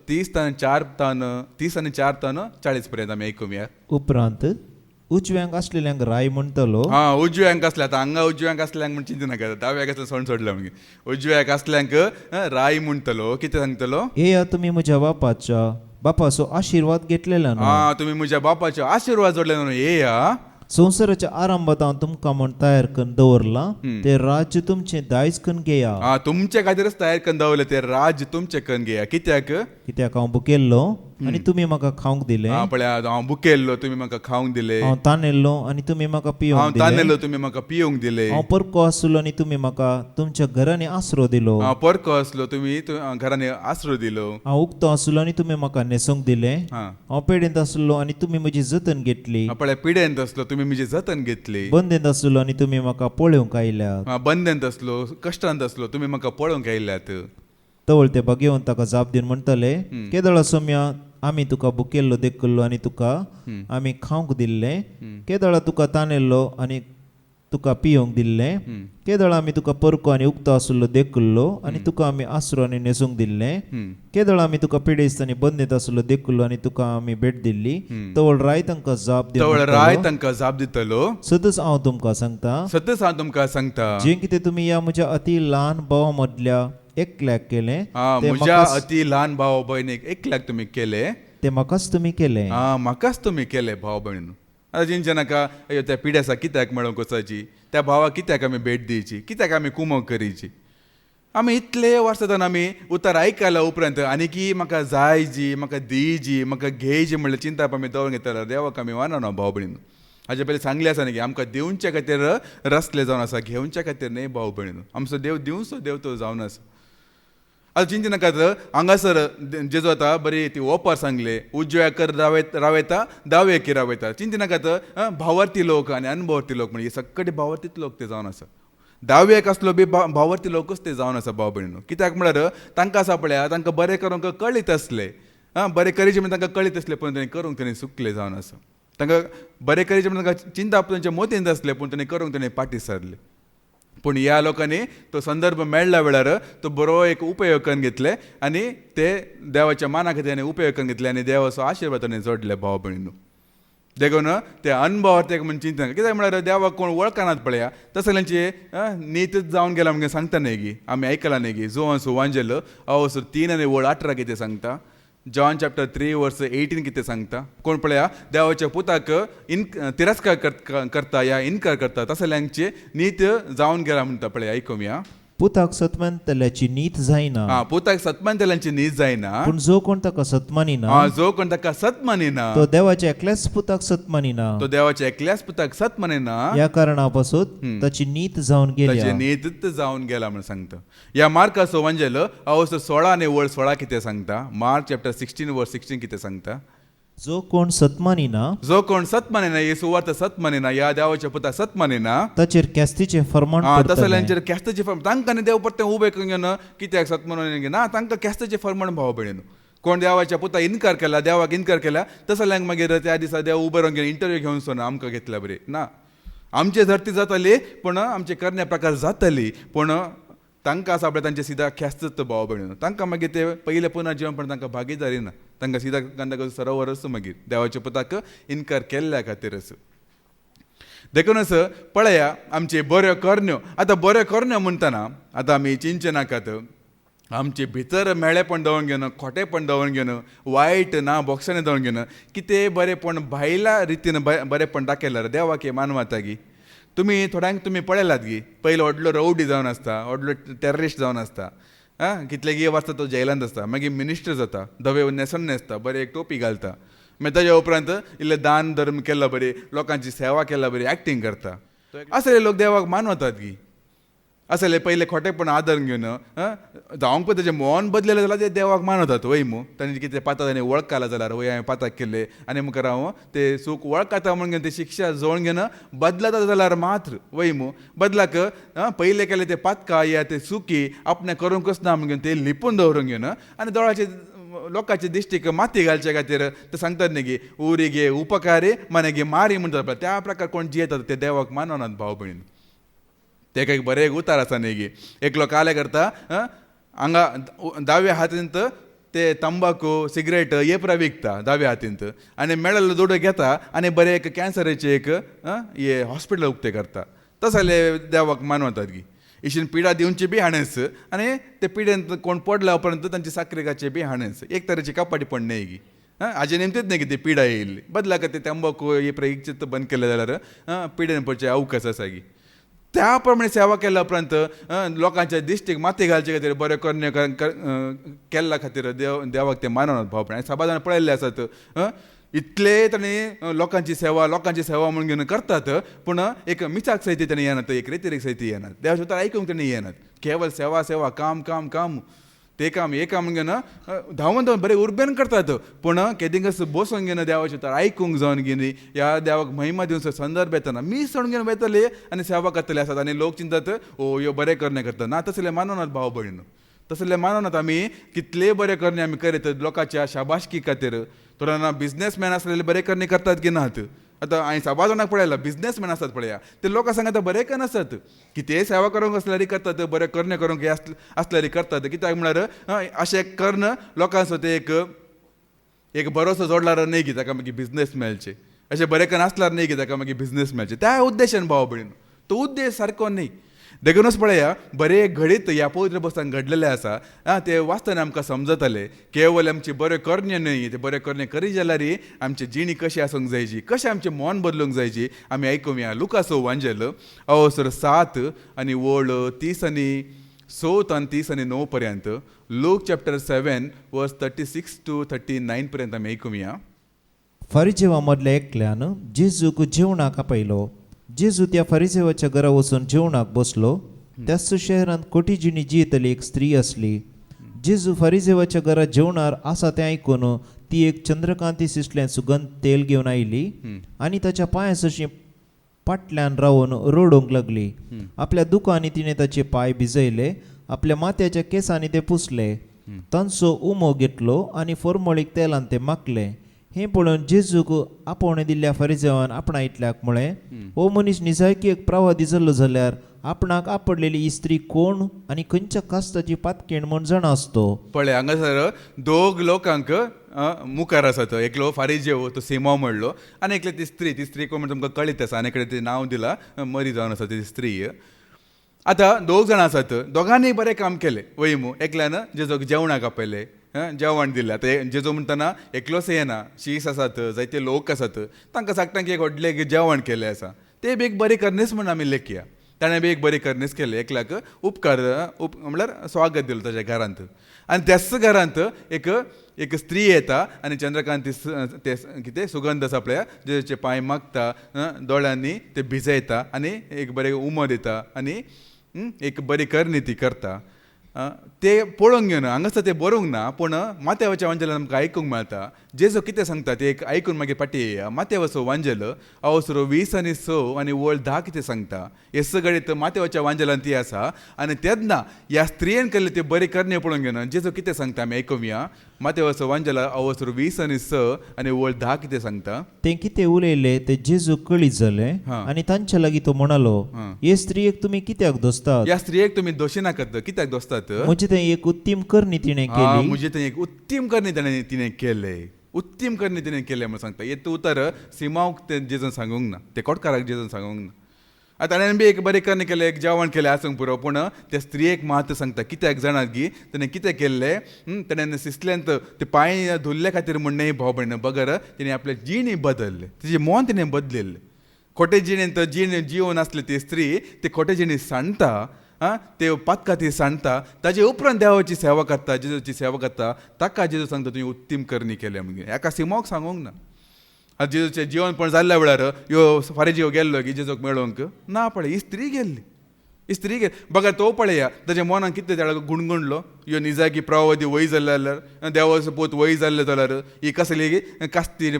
30 ते 4 30 आनी 4 ते 40 पर्यंत आमी आयकुया. उपरांत उजव्यांक आसलेल्यांक राय म्हणटलो. उजव्यांक आसल्या आतां हांगा उजव्यांक आसल्यांक म्हण चिंता नाका दाव्याक आसल्या सण सोडला म्हणजे उजव्याक आसल्यांक राय म्हणटलो. कितें सांगतलो. हे तुमी म्हज्या बापाचो आशिर्वाद घेतलेला न्हू. तुमी म्हज्या बापाचो आशिर्वाद जोडले न्हू. येया संवसाराच्या आरंभात हांव तुमकां म्हण तयार करून दवरलां ते राज्य तुमचें दायज करून घेया. तुमचे खातीरच तयार करून दवरले ते राज्य तुमचे करून घेया. कित्याक हांव भुकेल्लो आनी तुमी म्हाका खावंक दिले. पळया हांव भुकेल्लो तुमी म्हाका खावंक दिले. हांव तानेल्लो आनी तुमी म्हाका पियोंक दिले. तानेल्लो तुमी म्हाका पियोंक दिले. हांव परको आसलो आनी तुमी म्हाका तुमच्या घरांनी आसरो दिलो. परको आसलो तुमी घरांनी आसरो दिलो. हांव उक्तो आसलो आनी तुमी म्हाका न्हेसूंक दिले. हांव पेडेंत आसलो आनी तुमी म्हजी जतन घेतली. पळय पिडेंत आसलो तुमी म्हजी जतन घेतली. बंदेंत आसलो आनी तुमी म्हाका पळोवंक आयल्यात. बंदेंत आसलो कश्टांत आसलो तुमी म्हाका पळोवंक आयल्यात. तवळ ते भाग्यवंत ताका जाप दिवन म्हणटले केदळ सोम्या आमी तुका भुकेल्लो देखल्लो आनी तुका आमी खावंक दिल्ले. केदळा तुका तानेल्लो आनी तुका पियोंक दिल्ले. केदळ आमी तुका परको आनी उक्तो आसलो देखल्लो आनी तुका आमी आसरो आनी न्हेसूंक दिल्ले. केदळ आमी तुका पिडेस्त आनी बंदेंत आसलो देखल्लो आनी तुका आमी भेट दिल्ली. तवळ राय तांकां जाप दितलो. सतच हांव तुमकां सांगता जें कितें तुमी ह्या म्हज्या अति ल्हान भावा मदल्या एकल्याक केलें म्हज्या अति ल्हान भाव भयणीक एकल्याक तुमी केले ते म्हाकाच तुम्ही केले. म्हाकाच तुम्ही केले भाव भयणू. आतां जिंचे नाका अयो त्या पिड्यासा कित्याक मेळोंक वचाची, त्या भावाक कित्याक आमी भेट दिवची, कित्याक आमी कुमक करीची. आमी इतले वर्सां आमी उतर आयकला उपरांत आनीकी म्हाका जाय जी, म्हाका दी जी, म्हाका घे जी म्हणल्यार चिंता आमी दवरून घेतला देवाक आमी वानना भाव भयणू. हाजे पयलीं सांगलें आसा न्ही की आमकां दिवचे खातीर रचले जावन आसा, घेवचे खातीर न्ही भाव भयणू. आमचो देव दिवचो देव तो जावन आसा. आतां चिंता नाकात हांगासर जेजो आतां बरी ती ओपर सांगले उजव्याकर रावयता दाव्याकी रावयता. चिंता नाकात भावार्थी लोक आनी अनभावार्थी लोक म्हणजे सगळे भावार्थीच लोक ते जावन आसा. दाव्याक आसलो बी भावार्थी लोकूच ते जावन आसा भाव भयणू. कित्याक म्हळ्यार तांकां आसा पळय तांकां बरें करूंक कळीत आसलें, बरें करीचें म्हणजे तांकां कळीत आसलें पूण तांणी करूंक तांणी चुकले जावन आसा. तांकां बरें करीचें म्हणजे तांकां चिंता तांच्या मोतींत आसलें पूण तांणी करूंक तांणी पाटी सरले. पूण ह्या लोकांनी तो संदर्भ मेळ्ळ्या वेळार तो बरो एक उपयोग करून घेतले आनी ते देवाच्या माना खातीर ताणें उपयोग करून घेतले आनी देवाचो आशिर्वाद ताणें जोडले भाव भयणू. देखून ते अनभावार्थी म्हणून चिंता नाका. कित्याक म्हळ्यार देवाक कोण वळखनात पळया तसल्यांची नीतच जावन गेला म्हणजे सांगता न्ही गी. आमी आयकलां न्ही गी जो सुवांजेल अवसर 3 आनी 18 कितें सांगता. जॉन चॅप्टर 3 वर्स 18 कितें सांगता. कोण पळया देवाच्या पुताक तिरस्कार करता या इन्कार करता तसल्यांची नीत जावन गेला म्हणटा पळय आयकुया. पुताक सत्मानतल्याची नीत जायना. पुताक सत्मानतल्यांची नीत जायना. पूण जो कोण ताका सत्मानिना जो कोण ताका सत मानिना तो देवाच्या एकल्याच पुताक सत्मानिना. तो देवाच्या एकल्याच पुताक सत मानिना. या कारणा पासून ताची नीत जावन गेली. ताची नीतच जावन गेला म्हणून सांगता. या मार्काचो वंजेल अवसर 16 आनी 16 कितें सांगता. मार्क चॅप्टर 16 वर्स 16 कितें सांगता. जो कोण सत्मानिना जो कोण सत मानिना हे सुवार्थ सत मानिना या देवाच्या पुता सत मानिना ताचेर केस्तीचे फर्माण पडटलें. तसल्यांचेर केस्ताचे फर्माण तांकां न्ही देव परतें उबें करून घेवन कित्याक सत म्हणून ना तांकां केस्ताचे फर्माण भाव भयणू. कोण देवाच्या पुता इन्कार केला देवाक इन्कार केला तसल्यांक मागीर त्या दिसा देव उबे रावन घेवन इंटरव्यू घेवन सोना आमकां घेतल्या बरी ना. आमची धरती जाताली पूण आमचे करण्या प्रकार जाताली पूण तांकां आसा पळय तांचे सिदा ख्यास्तच भाव भयणू. तांकां मागीर ते पयले पुनर्जीवन पण तांकां भागीदारी ना. तांकां सिदा कांदा सरोवरच मागीर देवाच्या पुताक इन्कार केल्ल्या खातीरच. देखूनच पळया आमचे बऱ्यो करण्यो. आतां बऱ्यो करण्यो म्हणटना आतां आमी चिंचे नाकात आमचे भितर मेळेपण दवरून घेवन खोटेपण दवरून घेवन वायट ना बोक्षांनी दवरून घेवन कितें बरेंपण भायल्या रितीन बरेंपण दाखयल्यार देवाक हे मानवता गी. तुमी थोड्यांक तुमी पळयलात गी पयलो व्हडलो रवडी जावन आसता व्हडलो टेररिस्ट जावन आसता. कितले गे वाजता तो जेलांत आसता मागीर मिनिस्टर जाता धवे नेसन न्हेसता बरी एक टोपी घालता मागीर ताच्या उपरांत इल्ले दान धर्म केला बरी लोकांची सेवा केला बरी एक्टींग करता. असले लोक देवाक मानवतात गी. असले पयले खोटेपण आदर घेवन जावंक पळय तेजें मोन बदलेलें जाल्यार ते देवाक मानवतात वय मू. तांणी कितें पाता ताणें वळखला जाल्यार वय हांवें पाताक केल्ले आनी मुखार हांव ते सूख वळखता म्हणून घेवन ते शिक्षा जोडून घेवन बदलता जाल्यार मात्र वय मू. बदलाक पयले केले ते पातका या ते सुकी आपणें करूंकच ना म्हणून ते लिपून दवरून घेवन आनी दोळाचे लोकांचे दिश्टीक माती घालचे खातीर ते सांगतात न्ही की उरी गे उपकारी माने गे मारी म्हणटात त्या प्रकार कोण जियेतात ते देवाक माननात भाव भयण. तेका एक बरें एक उतार आसा न्ही गी. एकलो काले करता हांगा दाव्या हातींत ते तंबाखू सिगरेट येपरा विकता दाव्या हातींत आनी मेळिल्लो दुडो घेता आनी बरें एक कॅन्सराचें एक हे हॉस्पिटल उक्तें करता. तसले देवाक मानवतात गी. इशीन पिडा दिवची बी हाणेस आनी ते पिडेंत कोण पडल्या उपरांत तांची साखरेकाचे बी हाणेस एक तरेची कपाटीपण न्ही गी. हाजे निमतीच न्ही की ती पिडा येयल्ली बदलाक ते तंबाखू येपरा इच्छित बंद केले जाल्यार पिडेन पडचे अवकाश आसा गी. त्या प्रमाणे सेवा केल्या उपरांत लोकांच्या दिश्टीक माती घालचे खातीर बरें करण्यो केल्ल्या खातीर देवाक ते माननात भावपण. आनी सभा जाणां पळयल्ले आसात इतले ताणें लोकांची सेवा म्हणून घेवन करतात पूण एक मिचाक सयती ताणें येनात एक रेतीरेक सयती येनात. देवाचें उतर आयकूंक ताणें येनात. केवळ सेवा काम काम काम ते काम हे काम घेवन धांवन धांवन बरें उर्बेन करतात पूण केदिंगस बसून घेवन देवाचें उतर आयकूंक जावन घेवन ह्या देवाक महिमा दिवचो संदर्भ येतना मी सोडून घेवन वयतले आनी सेवा करतले आसात आनी लोक चिंतात ओ ह्यो बरें करणे करता ना तसले माननात भाव भयण. तसले माननात आमी कितले बरें करणे आमी करीत लोकांच्या शाबासकी खातीर. थोड्यांना बिझनेसमॅन आसलेले बरें करणे करतात की नात. आतां हांवें सभा जाणांक पळयला बिझनेसमॅन आसतात पळया ते लोकां सांगता बरें करनासतात कितेंय सेवा करूंक आसल्यार करतात बरें करणे करूंक आसल्यार करतात. कित्याक म्हळ्यार अशें कर्ण लोकांचो ते एक भरोसो जोडल्यार न्ही की ताका मागीर बिझनेस मेळचे. अशें बरें करून आसल्यार न्ही की ताका मागीर बिझनेस मेळचे. त्या उद्देशान भाव भयण तो उद्देश सारको न्ही. देखूनच पळया बरे घडीत ह्या पवित्र पुस्तकान घडलेले आसा ते वाचतना आमकां समजतले केवळ आमचे बरे करणे न्हय, ते बरे करणे करी जाल्यार आमची जिणी कशी आसूंक जायची, कशें आमचें मन बदलूंक जायची. आमी आयकुया लुकास वांजेल अवसर 7 आनी वळ 30 आनी 6 आनी 30 आनी 9 पर्यंत. लूक चॅप्टर 7 वर्स 36 to 39 पर्यंत आमी आयकुया. फरिजेवा मदल्या एकल्यान जेजूक जेवणाक आपयलो. जेजू त्या फरिजेवाच्या घरा वचून जेवणाक बसलो. त्याच शहरांत कोटी जिणी जियेतली एक स्त्री असली. जेजू फरिजेवाच्या घरा जेवणार आसा तें आयकून ती एक चंद्रकांती सिसलें सुगंध तेल घेवन आयली आनी ताच्या पांयासरशी फाटल्यान रावन रडोंक लागली. आपल्या दुखांनी तिणें ताचे पांय भिजयले, आपल्या माथ्याच्या केसांनी ते पुसले, तांचो उमो घेतलो आनी फरमळीक तेलान ते माखले. हें पळोवन जेजूक आपोवणें दिल्ल्या फरिजेवान आपणायतल्याक म्हळें, हो मनीस निजायकी एक प्रवादी जाल्लो जाल्यार आपणाक आपडलेली ही स्त्री कोण आनी खंयच्या कास्ताची पातकीण म्हूण जाणा आसतो. पळय हांगासर दोग लोकांक मुखार आसा. तो एकलो फारिजेव तो सिमो म्हणलो आनी एकले ती स्त्री कोण म्हणजे तुमकां कळीत आसा. आनी कडेन ते नांव दिलां मरी जावन आसा ती स्त्री. आतां दोग जाण आसात. दोगांनी बरें काम केलें. वयमू एकल्यान जेजूक जेवणाक आपयलें, जेवण दिलें. आतां जेजू म्हणटना एकलोच येना, शीस आसात, जायते लोक आसात, तांकां सांगता की एक व्हडलें जेवण केलें आसा. ते बी एक बरी करनीस म्हूण आमी लेखया. ताणें बी एक बरी करनीस केली. एकल्याक उपकार म्हणल्यार स्वागत दिलें ताच्या घरांत. आनी त्याच घरांत एक स्त्री येता आनी चंद्रकांती ते कितें सुगंध आसा पळय जेजूचे पांय मागता, दोळ्यांनी ते भिजयता आनी एक बरें उमो दिता आनी एक बरी करणी ती करता. ते पळोवंक घेवन हांगासर ते बरोवंक ना, पूण माथेवाच्या वांजेलान आमकां आयकूंक मेळटा जेजू कितें सांगता ते एक आयकून मागीर फाटी येया. माथेवाचो वांजेल अवसरो 20 आनी 6 आनी वळ 10 कितें सांगता. हे सगळें माथेवाच्या वांजेलान ती आसा. आनी तेन्ना ह्या स्त्रियेन केल्ले ते बरे करणे पळोवंक घेवन जेजू कितें सांगता आमी आयकुया. माथेवाचो वांजेला अवसरो 20 आनी 6 आनी वळ 10 कितें सांगता. ते कितें उलयले ते जेजू कळीत जाले आनी तांच्या लागीं तो म्हणालो, हे स्त्रियेक तुमी कित्याक दोसतात? ह्या स्त्रियेक तुमी दोशी नाकात, कित्याक दोसतात? म्हणजे ते एक उत्तीम करणी तिणें केली. म्हणजे ते एक उत्तीम करणी तिणें केले. उत्तीम करणी तिणें केले म्हणून सांगता. हे उतर सिमावक ते जेजून सांगूंक ना, ते कोटकाराक जेजून सांगूंक ना. आतां ताणें बी एक बरें करणी केलें, एक जेवण केलें आसूंक पुरो, पूण त्या स्त्रियेक मात सांगता कित्याक जाणात की ताणें कितें केल्लें. ताणें सिसलेंत ते पांय धुल्ले खातीर म्हण न्हय भाव भयण, बगर तिणें आपले जिणी बदलले, तिजें मन तिणें बदलिल्लें. खोटे जिणेंत जिवन आसली ती स्त्री ती खोटे जिणी सांडटा, ते पातका ती सांडटा, ताजे उपरांत देवाची सेवा करता, जेजूची सेवा करता. ताका जेजू सांगता तुवें उत्तीम करणी केल्या म्हणून. हेका सिमोक सांगूंक ना. जेजूचें जीवन पण जाल्ल्या वेळार ह्यो फारिजीव गेल्लो की जेजूक मेळोवंक ना. पळय ही स्त्री गेल्ली, ही स्त्री बघा तो पळया ताच्या मनान कितें त्या गुणगुणलो. ह्यो निजाकी प्रवादी वय जाल्ले जाल्यार देवाचो पोत वय जाल्ले जाल्यार ही कसली कास्ती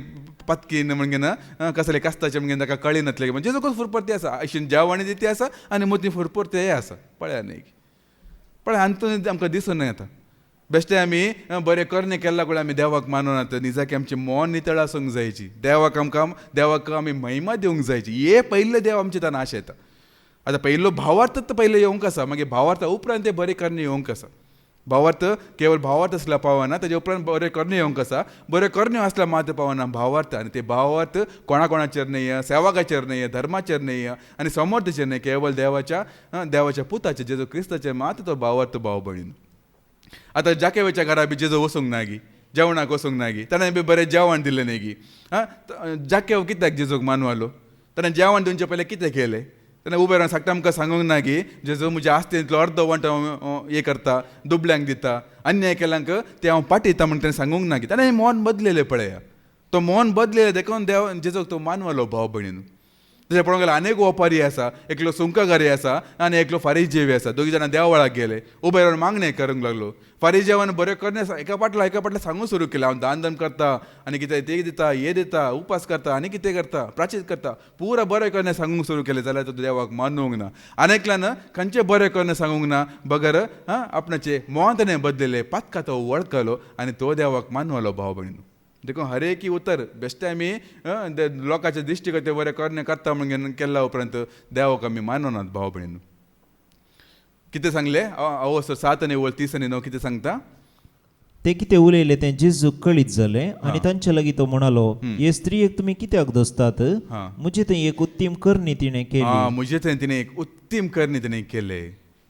पातकीन म्हणून कसले कास्ताचे म्हणून ताका कळी नातले. म्हणजे जेजूकच फुरपर्ती आसा, अशी जेवण दिती आसा आनी मोती फुरपर्ती आसा. पळया न्ही, पळय हातूंत आमकां दिसून ना येता. बेश्टे आमी बरें करणे केल्ल्या कडेन आमी देवाक मानूनात. निजाकी आमचें मन नितळ आसूंक जायची, देवाक आमी महिमा दिवंक जायची. हे पयले देव आमचे तान आशा येता. आतां पयलो भावार्थच पयले येवंक आसा, मागीर भावार्थ उपरांत ते बरें करणे येवंक आसा. भावार्थ केवळ भावार्थ आसल्या पावना, ताजे उपरांत बरें करणे येवंक आसा. बरें करण्यो आसल्या मात पावना भावार्थ. आनी ते भावार्थ कोणाचेर न्हय, सेवकाचेर न्हय, धर्माचेर न्हय आनी समर्थाचेर न्हय, केवळ देवाच्या पुताचेर जेजू क्रिस्ताचेर मात तो भावार्थ भाव भयण. आतां जाकेवाच्या घरा बी जेजू वचूंक ना गी, जेवणाक वचूंक ना गी, ताणें बी बरें जेवण दिलें न्ही गी. जाकेव कित्याक जेजूक मानवालो? ताणें जेवण दिवचे पयलें कितें केलें? ताणें उबें रावन सांगता आमकां सांगूंक ना की जेजू म्हज्या आस्तेंतलो अर्द वांटो हें करता, दुबल्यांक दिता, अन्याय केल्यांक ते हांव पाठयता म्हण ताणें सांगूंक ना की. ताणें मन बदलेलें पळया. तो मन बदलेलें देखून देव जेजूक तो मानवालो भाव भयणीन. तशें पळोवंक गेल्यार अनेक ओपारी आसा, एकलो सुंकगारी आसा आनी एकलो फारिजेवी आसा. दोगी जाणां देवळाक गेले, उबे रावन मागणें करूंक लागलो. फारिजेवान बरें करणे एका फाटला सांगूंक सुरू केलें, हांव दान करता आनी कितें ते दिता, हे दिता, उपास करता आनी कितें करता, प्राचीत करता. पुरा बरें करणे सांगूंक सुरू केलें जाल्यार तो देवाक मानूंक ना. आनेकल्यान खंयचें बरें करणे सांगूंक ना, बगर आपणाचें मन ताणें बदलेलें, पातका तो वळखलो आनी तो देवाक मानवालो भाव भयण. देखून हरेक उतर बेश्टे आमी लोकांचे दिश्टी ते बरें करणे करता म्हणून केल्ल्या उपरांत देवाक आमी माननात भाव भयण. कितें सांगलें अवसर 7 आनी वळ 30 आनी 9 कितें सांगता. ते कितें उलयले तें जेजूक कळीत जालें आनी तांचे लागीं तो म्हणालो हे स्त्रियेक तुमी कित्याक दोसतात म्हजे थंय एक उत्तीम करणी तिणें केली मुझे थंय तिने एक उत्तीम करणी तिने केले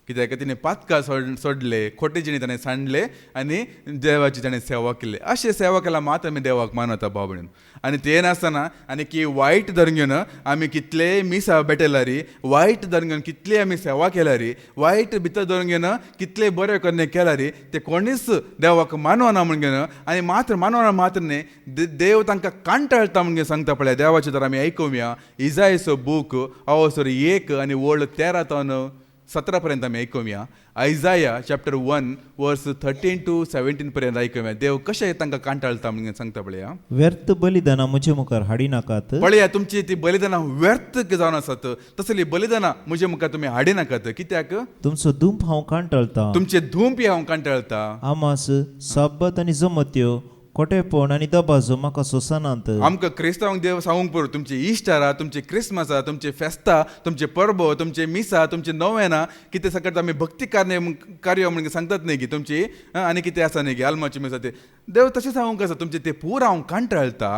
कित्याक तिने पातकां सोडले खोटे जिणे ताणें सांडले आनी देवाची ताणें सेवा केली अशें सेवा केला मात आमी देवाक मानता भाव भयण आनी तें नासतना आनी की वायट धरून घेवन आमी कितले मिसा भेटला री वायट धरून घेवन कितली आमी सेवा केल्या री वायट भितर धरून घेवन कितले बरे करणे केला री ते कोणीच देवाक मानवना म्हण घेवन आनी मात्र मानवना मात्र न्ही देव तांकां कांटाळटा म्हण सांगता पळय देवाचे तर आमी आयकुया इजायचो बूक अवसर 1 आनी वोल्ड 13 17 पर्यंत आमी आयकुया आयजाया चॅप्टर 1 वर्स 13 to 17 पर्यंत आयकुया देव कशें तांकां कांटाळटा म्हणून सांगता पळया व्यर्थ बलिदानां म्हजे मुखार हाडी नाकात पळया तुमची ती बलिदानां व्यर्थ जावन आसात तसली बलिदानां म्हजे मुखार तुमी हाडी नाकात कित्याक तुमचो धूप हांव कांटाळता तुमचे धूप हांव कांटाळता आमास साब्बत आनी जमत्यो खोटेपण आनी दबाजो म्हाका सोसनात आमकां क्रिस्तांवांक देव सांगूंक पडटा तुमची इश्टारां तुमची क्रिस्मसां तुमचे फेस्तां तुमचे परबो तुमचे मिसा तुमचे नोवेनां कितें सकट आमी भक्ती कार्य म्हणून सांगतात न्ही की तुमची आनी कितें आसा न्ही की आल्माची मिसा ते देव तशें सांगूंक आसा तुमचे ते पूर हांव कांटाळटा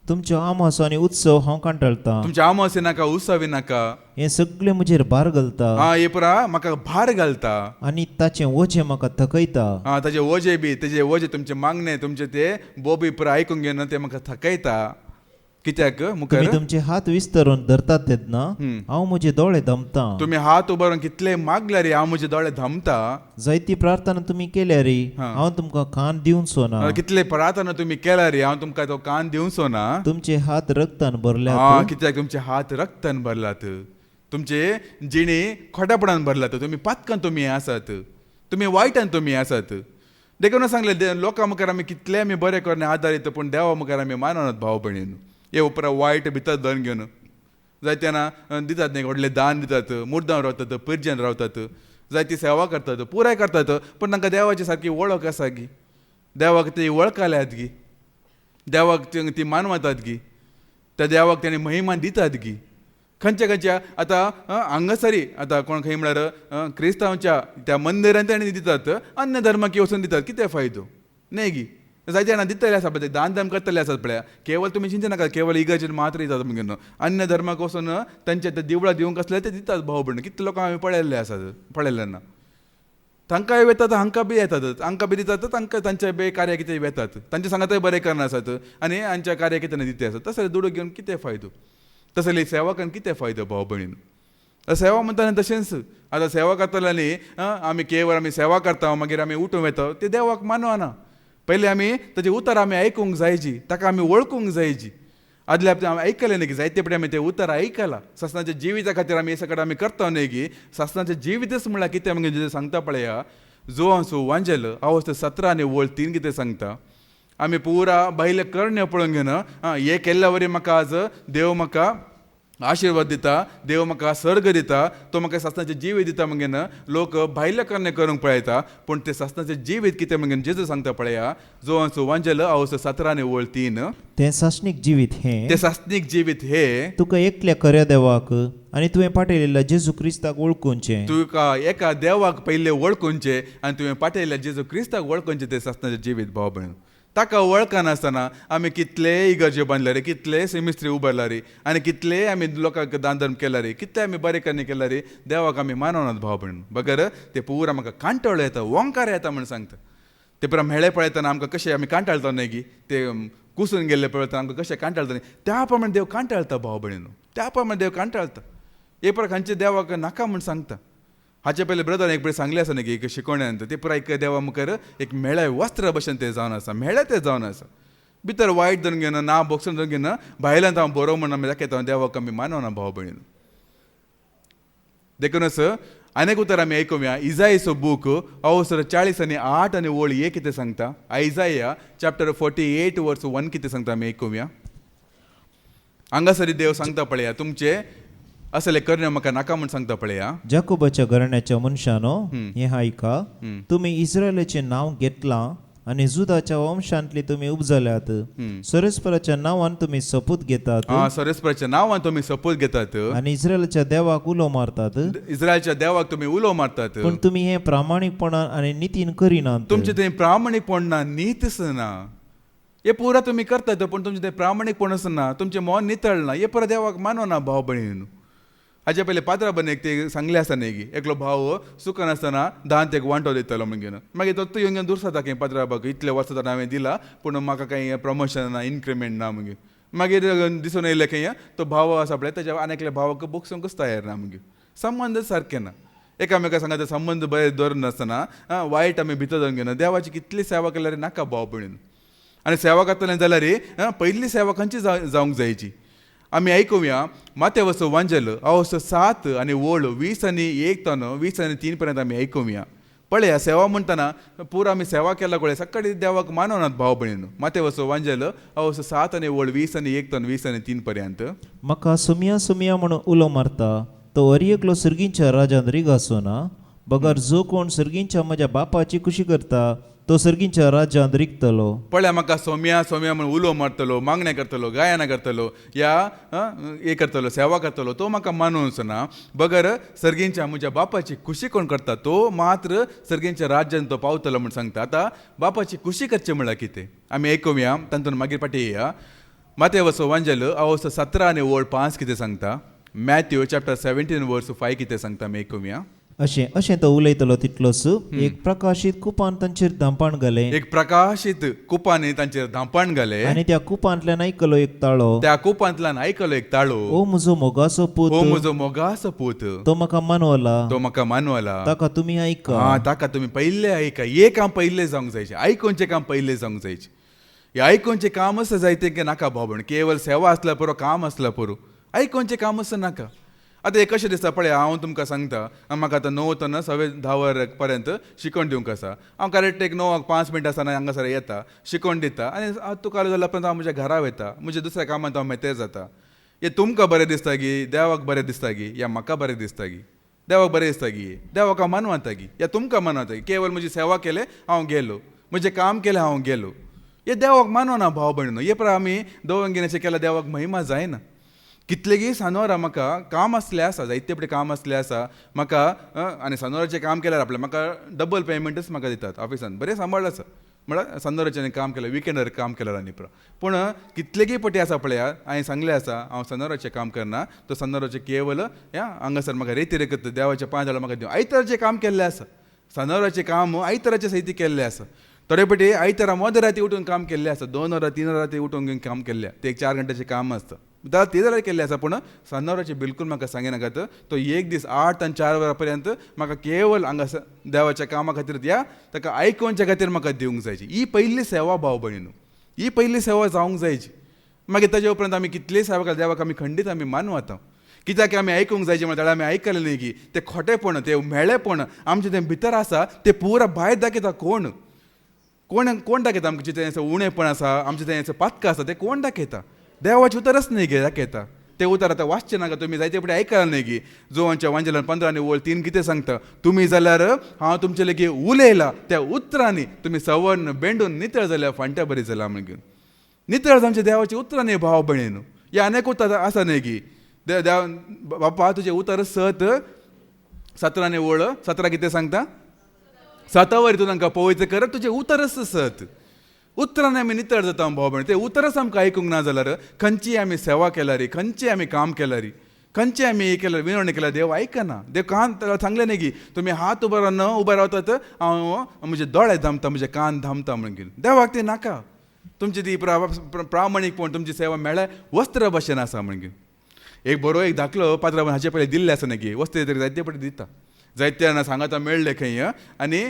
तुमच्यो आमासो आनी उत्सव हांव कांटाळता तुमचे आमोसे नाका उत्सवी नाका हे सगळे म्हजेर भार घालता हे पुरा म्हाका भार घालता आनी ताचें वजें म्हाका थकयता ताजे वजे बी तेजे वजे तुमचे मागणे तुमचे ते बोबी पुरा आयकूंक घेवन ते म्हाका थकयता कित्याक मुखार तुमी तुमचे हात विस्तरून धरतात तेन्ना हांव म्हजे दोळे धमता तुमी हात उबारून कितले मागल्या रे हांव म्हजे दोळे धमता जायती प्रार्थना तुमी केल्या रे हांव तुमकां कान दिवचो ना कितले प्रार्थना तुमी केला रे हांव तुमकां तो कान दिवचो ना तुमचे हात रक्तान भरल्यात कित्याक तुमचे हात रक्तान भरलात तुमचे जिणे खोटेपणान भरलात तुमी पातकान तुमी आसात तुमी वायटान तुमी आसात देखून सांगले लोकां मुखार आमी कितले आमी बरें करणे आदारीत पूण देवा मुखार आमी माननात भाव भयणीन हे उपरा वायट भितर धरून घेवन जायत्यांना दितात न्ही व्हडले दान दितात मुर्दांव रावतात पिर्जेन रावतात जायती सेवा करतात पुराय करतात पूण तांकां देवाची सारकी वळख आसा गी देवाक ती वळखल्यात गी देवाक ती मानवतात गी त्या देवाक तेणी महिमान दितात गी खंयच्या खंयच्या आतां हांगासरी आतां कोण खंय म्हळ्यार क्रिस्तांवांच्या त्या मंदिरांत तेणी दितात अन्य धर्माक वचून दितात कितें फायदो न्ही गी जायते जाणां दितले आसा पळय दान करतले आसात पळय केवळ तुमी चिंता नाका केवळ इगर्जेन मात्र दितात म्हणून अन्य धर्माक वचून तांचे ते दिवळां दिवंक आसले ते दितात भाव भयण कितले लोक हांवें पळयल्ले आसात पळयल्ले ना तांकांय येतात हांकां बी येतात हांकां बी दितात तांकां तांचे बे कार्य कितें येतात तांचे सांगातय बरें करना आसात आनी हांच्या कार्य कितें दिते आसात तसले दुडू घेवन कितें फायदो तसली सेवा करून कितें फायदो भाव भयणीन सेवा म्हणटा तशेंच आतां सेवा करतले आमी केवळ आमी सेवा करता मागीर आमी उठूं येता ते देवाक मानवना पयलीं आमी ताची उतर आमी आयकूंक जायची ताका आमी वळखूंक जायची आदले आमी आयकलें न्ही की जायते पडे आमी तें उतर आयकलां सासणाच्या जिविता खातीर आमी हे सगळें आमी करता न्ही की सासणाचें जिवितच म्हळ्यार कितें म्हणजे सांगता पळया जो आसूं वांजेल अवस्थे 17 आनी वोळ 3 कितें सांगता आमी पुरा भायले करण्यो पळोवन घेवन हे केल्ल्या वरी म्हाका आज देव म्हाका आशिर्वाद दिता देव म्हाका सर्ग दिता तो म्हाका सासणाचें जिवीत दिता म्हणून लोक भायले करणे करूंक पळयता पूण ते सासणाचें जिवीत कितें म्हणून जेजू सांगता पळया जो आसूं वांजेल अवस्थे 17 आनी वोळ 3 तें सासणीक जिवीत ते सासणीक जिवीत हे तुका एकल्या खऱ्या देवाक आनी तुवें पाठयलेल्या जेजू क्रिस्ताक वळखूंचें तुका एका देवाक पयले वळखूंचे आनी तुवें पाठयल्या जेजू क्रिस्ताक वळखूंचे ते सासणाचें जिवीत भाव भयण ताका वळखनासतना आमी कितले इगर्जे बांदल्या रे कितले सेमिस्त्री उबारला रे आनी कितले आमी लोकांक दान धर्म केला रे कितले आमी बरें करणे केला रे देवाक आमी माननात भाव भयण बगर ते पुरा म्हाका कांटाळो येता वंकार येता म्हण सांगता ते पुरा मेळे पळयतना आमकां कशें आमी कांटाळता न्ही की ते कुसून गेल्ले पळयतना आमकां कशें कांटाळता न्ही त्या प्रमाणे देव कांटाळता भाव भयण त्या प्रमाणे देव कांटाळता हे पुरा खंयचे देवाक नाका म्हण सांगता हाचे पयले ब्रदर एक सांगले आसा न्ही की शिकोवण्यांत ते पुराय देवा मुखार एक मेळे वस्त्र भशेन ते जावन आसा मेळे ते जावन आसा भितर वायट धरून घेवन ना बोक्सन धरून घेवन भायल्यान हांव बरो म्हण आमी दाखयता देवाक आमी मानना भाव भयण देखूनच आनीक उतर आमी आयकुया इजायाचो बूक अवसर 40 आनी 8 आनी वोळ 1 कितें सांगता आयजाया चॅप्टर 48 वर्स 1 कितें सांगता आमी आयकुया हांगासरी देव सांगता पळया तुमचे असले करणे म्हाका नाका म्हण सांगता पळया जाकोबाच्या घराण्याच्या मनशानो हे आयका तुमी इस्रायलाचें नांव घेतलां आणि जुदाच्या वंशांतली तुम्ही उपजल्यात सरेस्पराच्या नावान तुम्ही सपूत घेतात सरेस्पराच्या नावान तुम्ही सपोज घेतात आणि इस्रायलच्या देवाक उलो मारतात इस्रायलच्या देवाक तुम्ही उलो मारतात पण तुम्ही हे प्रामाणिकपणान आणि नितीन करिनात तुमचे ते प्रामाणिकपण ना नीतच ना हे पुरा तुम्ही करतात पण तुमचे ते प्रामाणिकपणच ना तुमचे मन नितळ ना हे परत देवाक मानो ना भाव बहीण हाजे पहिले पात्रा बनेक ते सांगले आसता न्ही की एकलो भाव सुखान आसतना दांत एक वांटो दितलो म्हणून मागीर तो येवन दुसरो जाता की पात्रा बाग इतले वर्सां तर हांवें दिला पूण म्हाका काही प्रमोशन ना इन्क्रिमेंट ना म्हणून मागीर दिसून येयले की तो भाव आसा पळय ताच्या आनीकल्या भावाक बोगसूंकच तयार ना म्हणून संबंद सारके ना एकामेका सांगा ते संबंद बरे दवर नासतना वायट आमी भितर जावन घेवन देवाची कितली सेवा केल्यार नाका भाव भयणीन आनी सेवा करतलें जाल्यार पयली सेवा खंयची जावंक जायची आमी आयकुया माथ्या वचो वांजल अवसो 7 आनी वोळ 20 आनी 1 तन 20 आनी 3 पर्यंत आमी आयकुया पळया सेवा म्हणटना पुरो आमी सेवा केला कळे सकाळी देवाक माननात भाव भयणीन माथ्या वचो वांजल अवसो 7 आनी वोळ 20 आनी 1 तन 20 आनी 3 पर्यंत म्हाका सुमिया म्हणून उलो मारता तो अरियेकलो सर्गींच्या राजान रिगासोना बगार जो कोण सर्गींच्या म्हज्या बापाची खुशी करता तो सर्गींच्या राज्यांत रिगतलो पळय म्हाका सोम्या म्हणून उलो मारतलो मागणे करतलो गायना करतलो या हे करतलो सेवा करतलो तो म्हाका मानूच ना बगर सर्गींच्या म्हज्या बापाची खुशी कोण करता तो मात्र सर्गींच्या राज्यान तो पावतलो म्हण सांगता आतां बापाची खुशी करचें म्हळ्यार कितें आमी आयकुया तातूंत मागीर पाटी येया माथ्या वचो वांजल अवसो 17 आनी वोळ 5 कितें सांगता मॅथ्यू चॅप्टर 17 वर्स 5 कितें सांगता आमी आयकुया अशें तो उलयतलो तितलोच एक प्रकाशीत कुपान तांचेर धांपाण घाले एक प्रकाशीत कुपांनी तांचेर धांपाण घाले आनी त्या कुपांतल्यान आयकलो एक ताळो त्या कुपांतल्यान आयकलो एक ताळो ओ म्हजो मोगाचो पूत हो म्हजो मोगाचो पूत तो म्हाका मानवला तो म्हाका मानवला ताका तुमी ऐका ताका तुमी पयले ऐका हे काम पयले जावंक जायचे आयकोनचें काम पयले जावंक जायचे हे आयकोनचें कामच जायते की नाका भावण केवळ सेवा आसल्या पुरो काम आसल्या पुरो आयकोनचें कामच नाका आतां हे कशें दिसता पळय हांव तुमकां सांगता म्हाका आतां 9 ते 10 वर पर्यंत शिकवण दिवंक आसा हांव करेक्ट एक 9:05 आसतना हांगासर येता शिकवण दिता आनी तुका जाल्या उपरांत हांव म्हज्या घरा वयता म्हज्या दुसऱ्या कामांत हांव मेतेर जाता हे तुमकां बरें दिसता गी देवाक बरें दिसता गी या म्हाका बरें दिसता गी देवाक बरें दिसता गी देवाक हांव मानवता गी या तुमकां मानवता गी केवळ म्हजी सेवा केले हांव गेलो म्हजें काम केलें हांव गेलो हे देवाक मानवना भाव भयणीनो हे पळय आमी दोवंगिणेचें केल्यार देवाक महिमा जायना कितलेगी सानोरा म्हाका काम आसलें आसा जायते पडे काम आसलें आसा म्हाका आनी सानोराचें काम केल्यार आपलें म्हाका डबल पेमेंटच म्हाका दितात ऑफिसान बरें सांबाळ आसा म्हळ्यार सानोराचें काम केलें विकेंडार काम केल्यार आनी पूण कितलेगी पटी आसा पळय हांवें सांगलें आसा हांव सानोराचें काम करना तो सानोराचें केवल हांगासर म्हाका रेती रेकत देवाच्या पांय म्हाका दिवं आयताराचें काम केल्लें आसा सानोराचें काम आयताराचे सैती केल्लें आसा थोडे पटी आयतारा मद राती उठून काम केल्लें आसा 2 वरां 3 वरां उठून घेवन काम केल्लें ते एक 4 घंटेचें काम आसता ते जाल्यार केल्लें आसा पूण सानोराचें बिलकूल म्हाका सांगिनाकात तो एक दीस 8 आनी 4 वरां पर्यंत म्हाका केवळ हांगासर देवाच्या कामा खातीर ताका आयकोनच्या खातीर म्हाका दिवंक जायची ही पयली सेवा भाव भयणीनो ही पयली सेवा जावंक जायची मागीर ताजे उपरांत आमी कितलेय सेवा केल्या देवाक आमी खंडीत आमी मानवता कित्याक आमी आयकूंक जायचें म्हणटा आमी आयकलें न्ही की ते खोटेपण ते मेळेपण आमचें तें भितर आसा ते पुरा भायर दाखयता कोण दाखयता आमचें तें उणेपण आसा आमचें तें पातकां आसा तें कोण दाखयता देवाचें उतरच न्ही गे दाखयता ते उतर आतां वाचचें नाका तुमी जायते फुडें आयकला न्ही की जोवांच्या वांजेलान 15 आनी वोळ 3 कितें सांगता तुमी जाल्यार हांव तुमचे लेगी उलयला त्या उतरांनी तुमी सवर्ण बेंडून नितळ जाल्यार फांट्या बरी जाल्या म्हणून नितळ आमच्या देवाची उतरां न्ही भाव भयणीनो हे अनेक उतर आसा न्ही की देव बापा तुजें उतर 17 आनी वोळ 17 कितें सांगता 7 वरी तूं तांकां पवित्र कर तुजें उतरच 7 उतरांनी आमी नितळ जाता भाव भयण ते उतरच आमकां आयकूंक ना जाल्यार खंयची आमी सेवा केल्यार खंयचें आमी काम केल्यार खंयचें आमी हे केल्यार विनवणी केल्यार देव आयकना देव कान सांगलें न्ही की तुमी हात उबो रावतात हांव म्हजे दोळे धामता म्हजे कान धामता म्हणून देवाक ते नाका तुमची ती प्रामाणीकपण तुमची सेवा मेळ्ळ्यार वस्त्र भाशेन आसा म्हणून एक बरो एक धाकलो पात्रांव हाचे पयलीं दिल्ले आसा न्ही की वस्त्र तरी जायते पटी दिता जायते जाणां सांगाता मेळ्ळे खंय आनी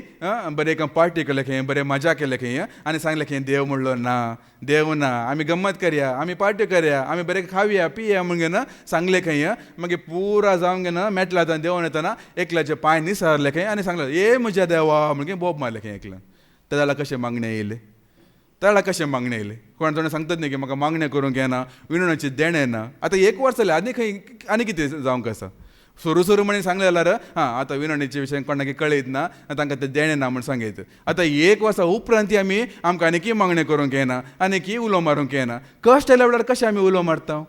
बरें एक पार्टी केले खंय बरें मजा केले खंय आनी सांगलें खंय देव म्हणलो ना देव ना आमी गम्मत करया आमी पार्टी करया आमी बरें खावया पिया म्हणून सांगलें खंय मागीर पुरा जावन घेवन मेटला आतां देवून येतना एकल्याचे पांय निसारले खंय आनी सांगलें ए म्हज्या देवा म्हणून बोब मारलें खंय एकल्यान ते जाल्यार कशें मागणे येयले त्याला कशें मागणे येयले कोण जाणा सांगतात न्ही की म्हाका मागणें करूंक येना विणुणाची देणें ना आतां 1 वर्स जालें आनी खंय आनी कितें जावंक आसा सुरू म्हणे सांगले जाल्यार आतां विनवणेचे विशय कोणाक कळयत ना तांकां ते देणे ना म्हण सांगयत. आतां एक वर्सा उपरांत आमी आमकां आनीकय मागणें करूंक येना, आनीकय उलो मारूंक येना. कश्ट येयल्या वेळार कशें आमी उलो मारता?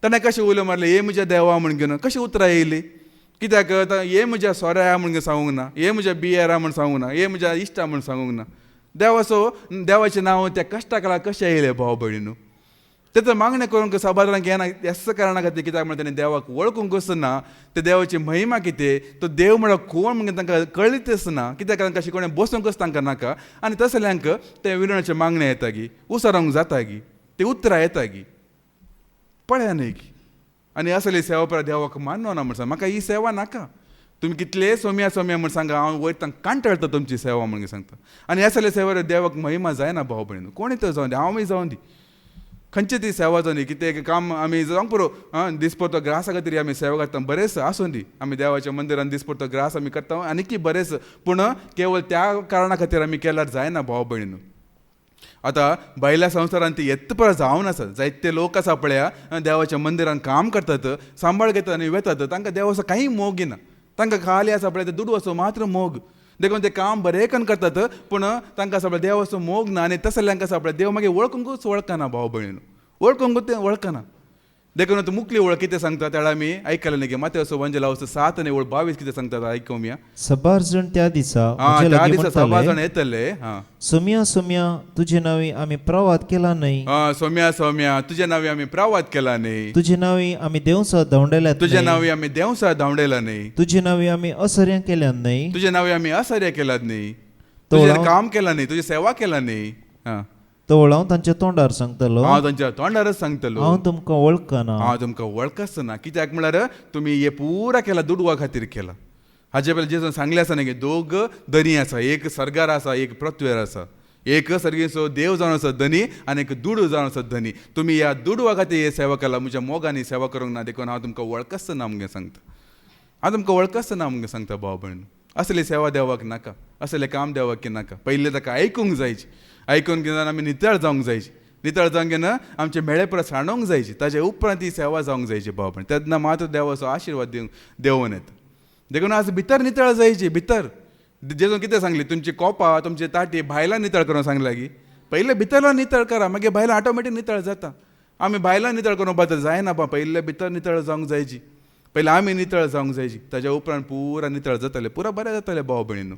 ताणें कशें उलो मारलें, हे म्हज्या देवा म्हण घेवन कशी उतरां येयली? कित्याक हे म्हज्या सोऱ्या म्हण सांगूंक ना, हे म्हज्या बियेरा म्हण सांगूंक ना, हे म्हज्या इश्टा म्हण सांगूंक ना. देवाचें नांव त्या कश्टाक लागून कशें येयलें भाव भयणीनू? तेचो मागणें करूंक सभारांक येना ह्याच कारणां खातीर. कित्याक म्हण ताणें देवाक वळखूंक वचना, ते देवाची महिमा कितें, तो देव म्हळ्यार कोण म्हणून तांकां कळीत आसना. कित्याक तांकां अशें कोणें बसूंकच तांकां नाका. आनी तसल्यांक ते विनवणेचे मागणें येता गी, उसारोंक जाता गी, ते उतरां येता गी, पळया न्हय गी. आनी असली सेवा पळय देवाक मान्नो ना म्हण सांग. म्हाका ही सेवा नाका. तुम्ही कितले सोम्या म्हण सांगा, हांव वयता कांटाळटा तुमची सेवा म्हणून सांगता. आनी असले सेवा देवाक महिमा जायना भाव भयणीन. कोणी तर जावन दी, हांवूय जावन दी, खंयची ती सेवा जावन दी. कितें काम आमी जावंक पुरो दिसपरतो ग्रासा खातीर आमी सेवा करता, बरेंच आसूं दी. आमी देवाच्या मंदिरान दिसपरतो ग्रास आमी करता आनीक बरेंच. पूण केवळ त्या कारणां खातीर आमी केल्यार जायना भाव भयणीन. आतां भायल्या संवसारांत ती येतपर जावन आसा. जायते लोक आसा पळया देवाच्या मंदिरान काम करतात, सांबाळ घेतात आनी वेतात. तांकां देव असो काही मोग ना. तांकां खाली आसा पळय ते दुडू असो मात्र मोग. देखून ते काम बरें करून करतात, पूण तांकां आसा पळय देव असो मोग ना. आनी तसल्यांक आसा पळय देव मागीर वळखूंकूच वळखना भाव भयणीन. वळखूंकूच ते वळखना. देखून मुखली वळ कितें सांगता त्या आमी आयकलें न्ही गे. मातयेचो सुवांजला 7:22 कितें सांगता आयकुया. सबार जाण त्या दिसा त्या दिसा 6 जाण येतले. सोम्या सोम्या तुजे नांवी आमी प्रवाद केला न्हय. सोम्या तुजे नांवी आमी प्रवाद केला न्हय. तुजे नांवी आमी देवसा धांवडयल्यात. तुजे नांवी आमी देवसा धांवडयला न्हय. तुजे नांवी आमी असर्यां केल्यात न्हय. तुजे नांवी आमी असर्या केल्यात न्हय. तुजें काम केलां न्हय, तुजी सेवा केला न्हय. तो हांव तांच्या तोंडार सांगतलो. हांव तांच्या तोंडारच सांगतलो. हांव तुमकां वळखना. हांव तुमकां वळखच ना. कित्याक म्हळ्यार तुमी हे पुरा केला दुडवा खातीर केला. हाजे पयलीं जेजून सांगलें आसा न्ही, दोग दनी आसा, एक सर्गार आसा, एक पृथ्वीर आसा. एक सर्गेचो देव जावन आसा धनी, आनी एक दुडू जावन आसा धनी. तुमी ह्या दुडवा खातीर हे सेवा केला, म्हज्या मोगांनी सेवा करूंक ना. देखून हांव तुमकां वळखच ना म्हगे सांगता. हांव तुमकां वळखच ना म्हगे सांगता भाव भयण. असली सेवा देवाक नाका, असलें काम देवाक नाका. पयलीं ताका आयकूंक जायची. आयकून घेवन आमी नितळ जावंक जायची. नितळ जावंक घेवन आमचे मेळे परस हाडूंक जायची. ताचे उपरांत ही सेवा जावंक जायची भाव भयण. तेन्ना मात्र देवाचो आशिर्वाद दिवंक देंवून येता. देखून आज भितर नितळ जायची. भितर जेजून कितें सांगली, तुमची कोपां तुमची ताटी भायल्यान नितळ करून सांगल्या गी. पयले भितरलो नितळ करा, मागीर भायल्यान ऑटोमॅटीक नितळ जाता. आमी भायल्यान नितळ करून पावता जायना पा. पयले भितर नितळ जावंक जायची. पयले आमी नितळ जावंक जायची. ताच्या उपरांत पुरा नितळ जातले, पुरा बरें जातलें भाव भयणीन.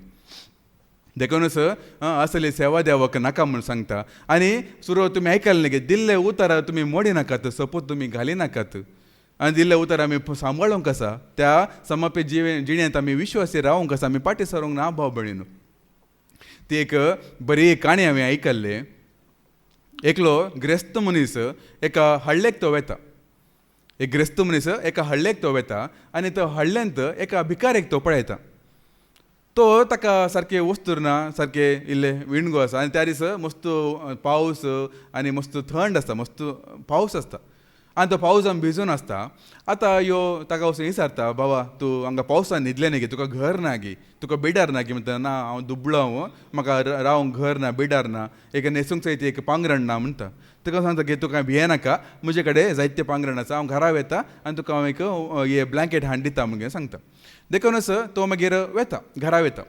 देखूनच असली सेवा देवाक नाका म्हूण सांगता. आनी सुरवात तुमी आयकलें न्ही गे, दिल्ले उतार तुमी मोडी नाकात, सपोज तुमी घाली नाकात. आनी दिल्ले उतार आमी सांबाळूंक आसा. त्या समापी जिणेंत आमी विश्वासी रावूंक आसा. आमी पाटी सरूंक ना भाव भयणीन. ती एक बरी काणी हांवें आयकल्ली. एकलो ग्रेस्त मनीस एका हळ्ळेक तो वेता. एक ग्रेस्त मनीस एका हळ्ळेक तो वेता आनी तो हळ्ळेंत एका भिकारेक तो पळयता. तो ताका सारकें वस्तूर ना, सारकें इल्ले विणगो आसा. आनी त्या दिसा मस्त पावस आनी मस्त थंड आसता, मस्त पावस आसता. आनी तो पावसान भिजून आसता. आतां यो ताका वचून विचारता, बाबा तूं हांगा पावसान न्हिदलें न्ही गे, तुका घर ना गे, तुका बिडार ना गे. म्हणटा ना हांव दुबळो, म्हाका रावंक घर ना, बिडार ना, एक न्हेसूंक जायती एक पांगरण ना म्हणटा. तुका सांगता की तुका भिये नाका, म्हजे कडेन जायते पांगरण आसा, हांव घरा वेता आनी तुका हांव एक हे ब्लँकेट हाडून दिता म्हणून सांगता. देखूनच तो मागीर वेता, घरा वेता.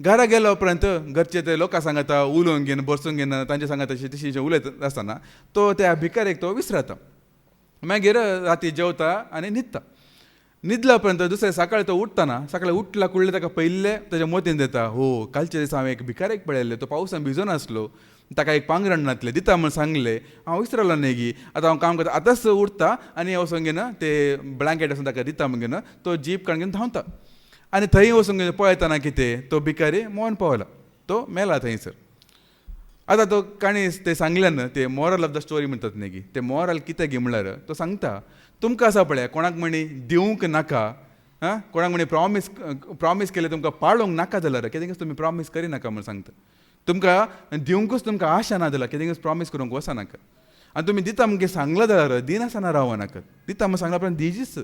घरा गेलो उपरांत घरचे ते लोकां सांगता उलोवंक घेवन बसूंक घेवन तांचे सांगता तशी उलयत आसतना तो त्या भिकारेक तो विसरता. मागीर राती जेवता आनी न्हिदता. न्हिदल्या उपरांत दुसरे सकाळी तो उठ्ठना. सकाळी उठला कुडले ताका पयले ताच्या मोतीन देता, हो कालच्या दिसा हांवें एक भिकारेक पळयल्ले, तो पावसान भिजून आसलो, ताका एक पांगरण नातलें, दिता म्हूण सांगलें, हांव विसरलो न्ही गी. आतां हांव काम करता, आतांच उठता आनी वचून घेवन ते ब्लँकेट आसून ताका दिता म्हणून तो जीप काडून घेवन धांवता. आनी थंय वचून घेवन पळयतना कितें, तो भिकारी मरण पावला, तो मेला थंयसर. आतां तो काणी ते सांगल्यान ते मॉरल ऑफ द स्टोरी म्हणटात न्ही गी, ते मॉरल कितें गी म्हळ्यार तो सांगता, तुमकां आसा पळय कोणाक म्हणी दिवंक नाका, कोणाक म्हणी प्रॉमीस केलें तुमकां पाळोवंक नाका जाल्यार कितें तुमी प्रॉमीस करिनाका म्हूण सांगता. तुमकां दिवंकूच तुमकां आशा ना जाल्यार कितें प्रॉमीस करूंक वचनाका. आनी तुमी दिता म्हणगे सांगला जाल्यार दिनासतना रावनाकात. दिता म्हूण सांगला उपरांत दिजीच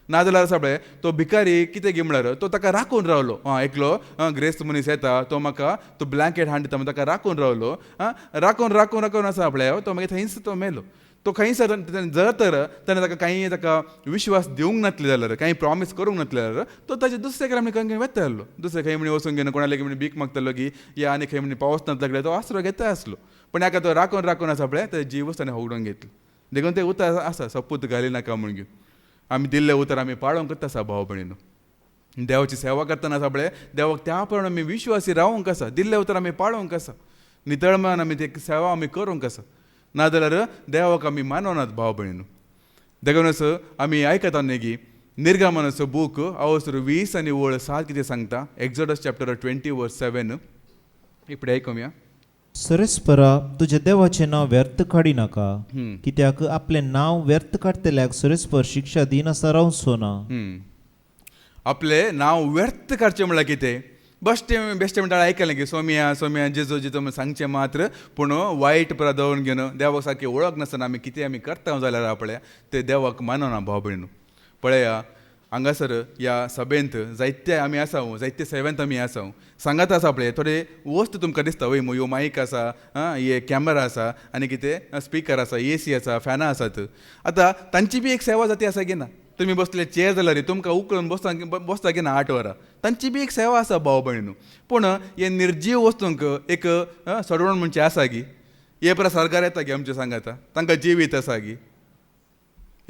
ना जाल्यार आसा पळय तो भिकारी कितें गे म्हळ्यार तो ताका राखून रावलो. एकलो ग्रेस्त मनीस येता, तो म्हाका तो ब्लँकेट हाडून दिता म्हणून ताका राखून रावलो. राखून आसा पळय तो मागीर थंयच तो मेलो. तो खंय जर तर ताणें ताका काही ताका विश्वास दिवंक नासले जाल्यार काही प्रॉमीस करूंक नासले जाल्यार तो ताचे दुसरे कडेन खंय वेता आसलो दुसरे खंय म्हणे वचून घेवन कोणाले म्हणे भीक मागतालो की या आनी खंय म्हणे पावस नासलो तो आसरो घेता आसलो पण हाका तो राखून आसा पळय ताजे जीवच ताणें होगडून घेतलो देखून तें उतर आसा सपूत घाली नाका म्हण घेवन आमी दिल्लें उतर आमी पाळोवंकच आसा भाव भयणीनो देवाची सेवा करतना आसा पळय देवाक त्या प्रमाणे आमी विश्वासी रावूंक आसा दिल्लें उतर आमी पाळोवंक आसा नितळमन आमी ती सेवा आमी करूंक आसा नाजाल्यार देवाक आमी माननात भाव भयणीनो देखूनच आमी आयकता न्ही की निर्गमनाचो बूक अवसर 20 आनी 7 कितें सांगता एक्झोडस चॅप्टर 20:7 इपडे आयकुया सरेस्परा तुझ्या देवाचे नाव व्यर्थ काडी नाका कित्याक आपले नाव व्यर्थ काडतल्याक सरेस्पर शिक्षा दिन आसा रावचो ना आपले नाव व्यर्थ करचें म्हळ्यार कितें बेश्टें म्हणटा आयकलें की सोम्या जेजो म्हण सांगचें मात्र पूण वायट प्रदवून घेवन देवाक सारकी वळख नासतना आमी कितें आमी करता जाल्यार आपल्या ते देवाक मानना भाव भयणू पळया हांगासर ह्या सभेंत जायते आमी आसा जायते सेवेंत आमी आसा सांगात आसा पळय थोडे वस्त तुमकां दिसता वय ह्यो मायक आसा हे कॅमेरा आसा आनी कितें स्पिकर आसा AC आसा फॅनां आसात आतां तांची बी एक सेवा जाती आसा की ना तुमी बसले चेर जाल्यार तुमकां उखलून बसता की ना 8 वरां तांची बी एक सेवा आसा भाव भयणू पूण हे निर्जीव वस्तूंक एक सडवण म्हणचे आसा की हे परस सरकार येता गी आमचे सांगाता तांकां जिवीत आसा गी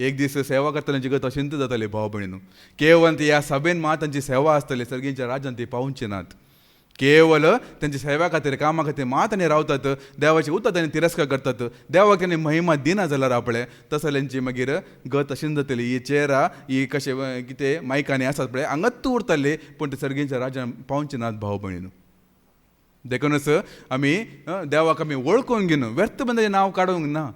एक दीस सेवा करतल्यांची गत अशिंत जाताली भाव भयणू केवळ ह्या सभेन मात तांची सेवा आसतली सर्गींच्या राज्यान ती पावचे नात केवळ त्यांची सेवा खातीर कामा खातीर मात आनी रावतात देवाचे उतर तांणी तिरस्कार करतात देवाक तांणी महिमा दिना जाल्यार आपले तसल्यांची मागीर गत अशीं जातली ही चेरां ही कशें कितें मायकांनी आसात पळय हांगाच तूं उरतले पूण ते सर्गींच्या राज्यान पावचे नात भाव भयणू देखूनच आमी देवाक आमी वळखून घेवन व्यर्थ बंद ताचें नांव काडूंक ना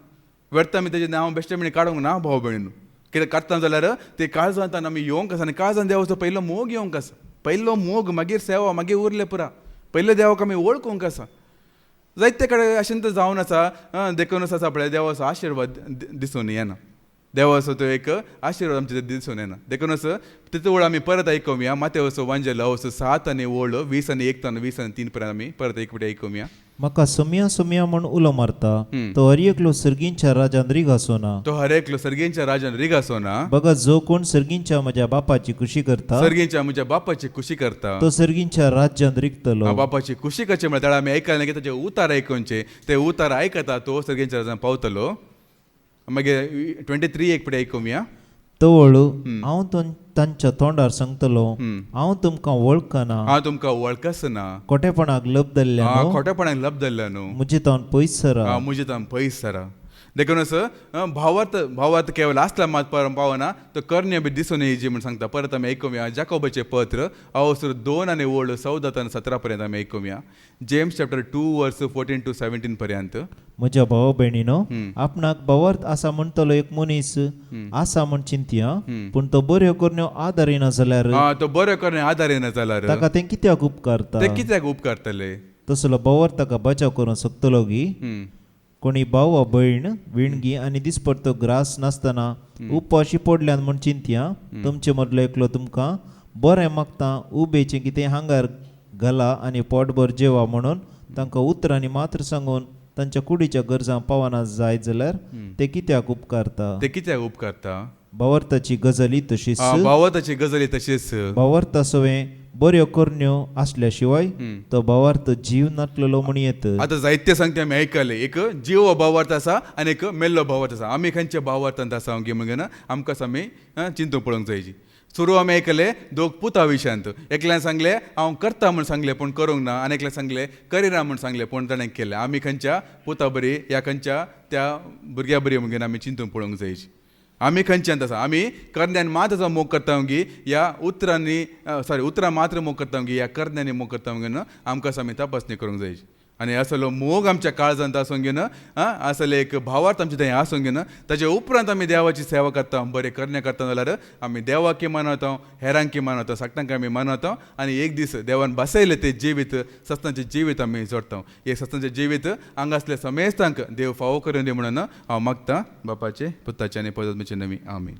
व्यर्थ आमी ताचें नांव बेश्टें म्हणी काडूंक ना भाव भयणू कितें करता जाल्यार ते काळजांत आमी येवंक आसा आनी काळजांत देवाचो पयलो मोग येवंक आसा पयलो मोग मागीर सेवा मागीर उरलें पुरा पयले देवाक आमी वळखूंक आसा जायते कडेन अशें जावन आसा देखूनच आसा पळय देवाचो आशिर्वाद दिसून येना देवाचो तो एक आशिर्वाद आमचे दिसून येना देखूनच तितू वेळ आमी परत आयकुया मातेवचो वांजेल अवसर 7 आनी 20 आनी 1 तान 20 आनी 3 पर्यंत आमी परत एक फावटी आयकुया म्हाका सोम्या म्हण उलो मारता तो हर एकलो सर्गींच्या राजान रिगासो ना तो हर एकलो सर्गींच्या राजान रिगासो ना बघा जो कोण सर्गींच्या म्हज्या बापाची खुशी करता सर्गींच्या म्हज्या बापाची खुशी करता तो सर्गींच्या राज्यान रिगतलो बापाची खुशी कशें म्हळ्यार आमी आयकलें की ताचे उतार आयकुनचे ते उतार आयकता तो सर्गींच्या राजान पावतलो मागीर 23 एक फावटी आयकुया तवळू हांव तांच्या तोंडार सांगतलो हांव तुमकां वळखना हांव तुमकां वळखस ना खोटेपणाक लब धरल्या खोटेपणाक लब धरल्या न्हू म्हजे तोंड पयस सरा मुजे तान पयस सरा देखूनच भावार्थ केवळ आसला मात पावना तो कर्ण्य बी दिसून येयची म्हण सांगता परत आमी आयकुया जाकोबाचें पत्र अवसर 2 आनी 14 आनी 17 पर्यंत आमी आयकुया जेम्स चॅप्टर 2 वर्स 14 to 17 पर्यंत म्हज्या भाव भयणीनो आपणाक भावार्थ आसा म्हणटलो एक मनीस आसा म्हण चिंतया पूण तो बऱ्यो करण्यो आदारिना जाल्यार तो बऱ्यो करण्यो आदारिना जाल्यार ताका तें कित्याक उपकारता ते कित्याक उपकारतले तसलो भावार्थ ताका बचाव करूंक शकतलो गी कोणी भाव वा भयण विणगी आनी दिसपडतो ग्रास नासतना उपाशी पडल्यान म्हण चिंतया तुमचे मदलो एकलो तुमकां बरें मागता उबेचें कितें हांगार घाला आनी पोटभर जेवा म्हणून तांकां उतरांनी मात्र सांगून तांच्या कुडीच्या गरजां पावना जाय जाल्यार ते कित्याक उपकारता भावार्थाची गजाली तशीच भावार्थ सवें बऱ्यो करण्यो असल्या शिवाय तो भावार्थ जीव नाटलेलो म्हण येत आतां जायते सांगते आमी आयकले एक जीव भावार्थ आसा आनी एक मेल्लो भावार्थ आसा आमी खंयच्या भावार्थांत आसा म्हणून आमकां आमी चिंतून पळोवंक जायची सुरू आमी आयकले दोग पुता विशयांत एकल्यान सांगलें हांव करता म्हूण सांगलें पूण करूंक ना आनी एकल्यान सांगलें करिना म्हूण सांगलें पूण ताणें केलें आमी खंयच्या पुता बरी या खंयच्या त्या भुरग्या बरी म्हणून आमी चिंतून पळोवंक जायची आमी खंयच्यान आसा आमी कर्ण्यान मात मोग करता गी या उतरां मात्र मोग करता गी या कर्ण्यांनी मोग करता घेवन आमकां आमी तपासणी करूंक जायची आनी असलो मोग आमच्या काळजांत आसूंक घेवन असले एक भावार्थ आमचे थंय आसूंक घेवन ताचे उपरांत आमी देवाची सेवा करता बरें करण्या करता जाल्यार आमी देवाकी मानवता हेरांकी मानवता सक्तांक आमी मानवता आनी एक दीस देवान बसयलें तें जिवीत सस्तांचें जिवीत आमी जोडटा हे सस्तांचें जिवीत हांगा असले समेस्तांक देव फावो करून दी म्हणून हांव मागतां बापाचे पुताचे आनी पवित्र आत्म्याचे नांवान आमीन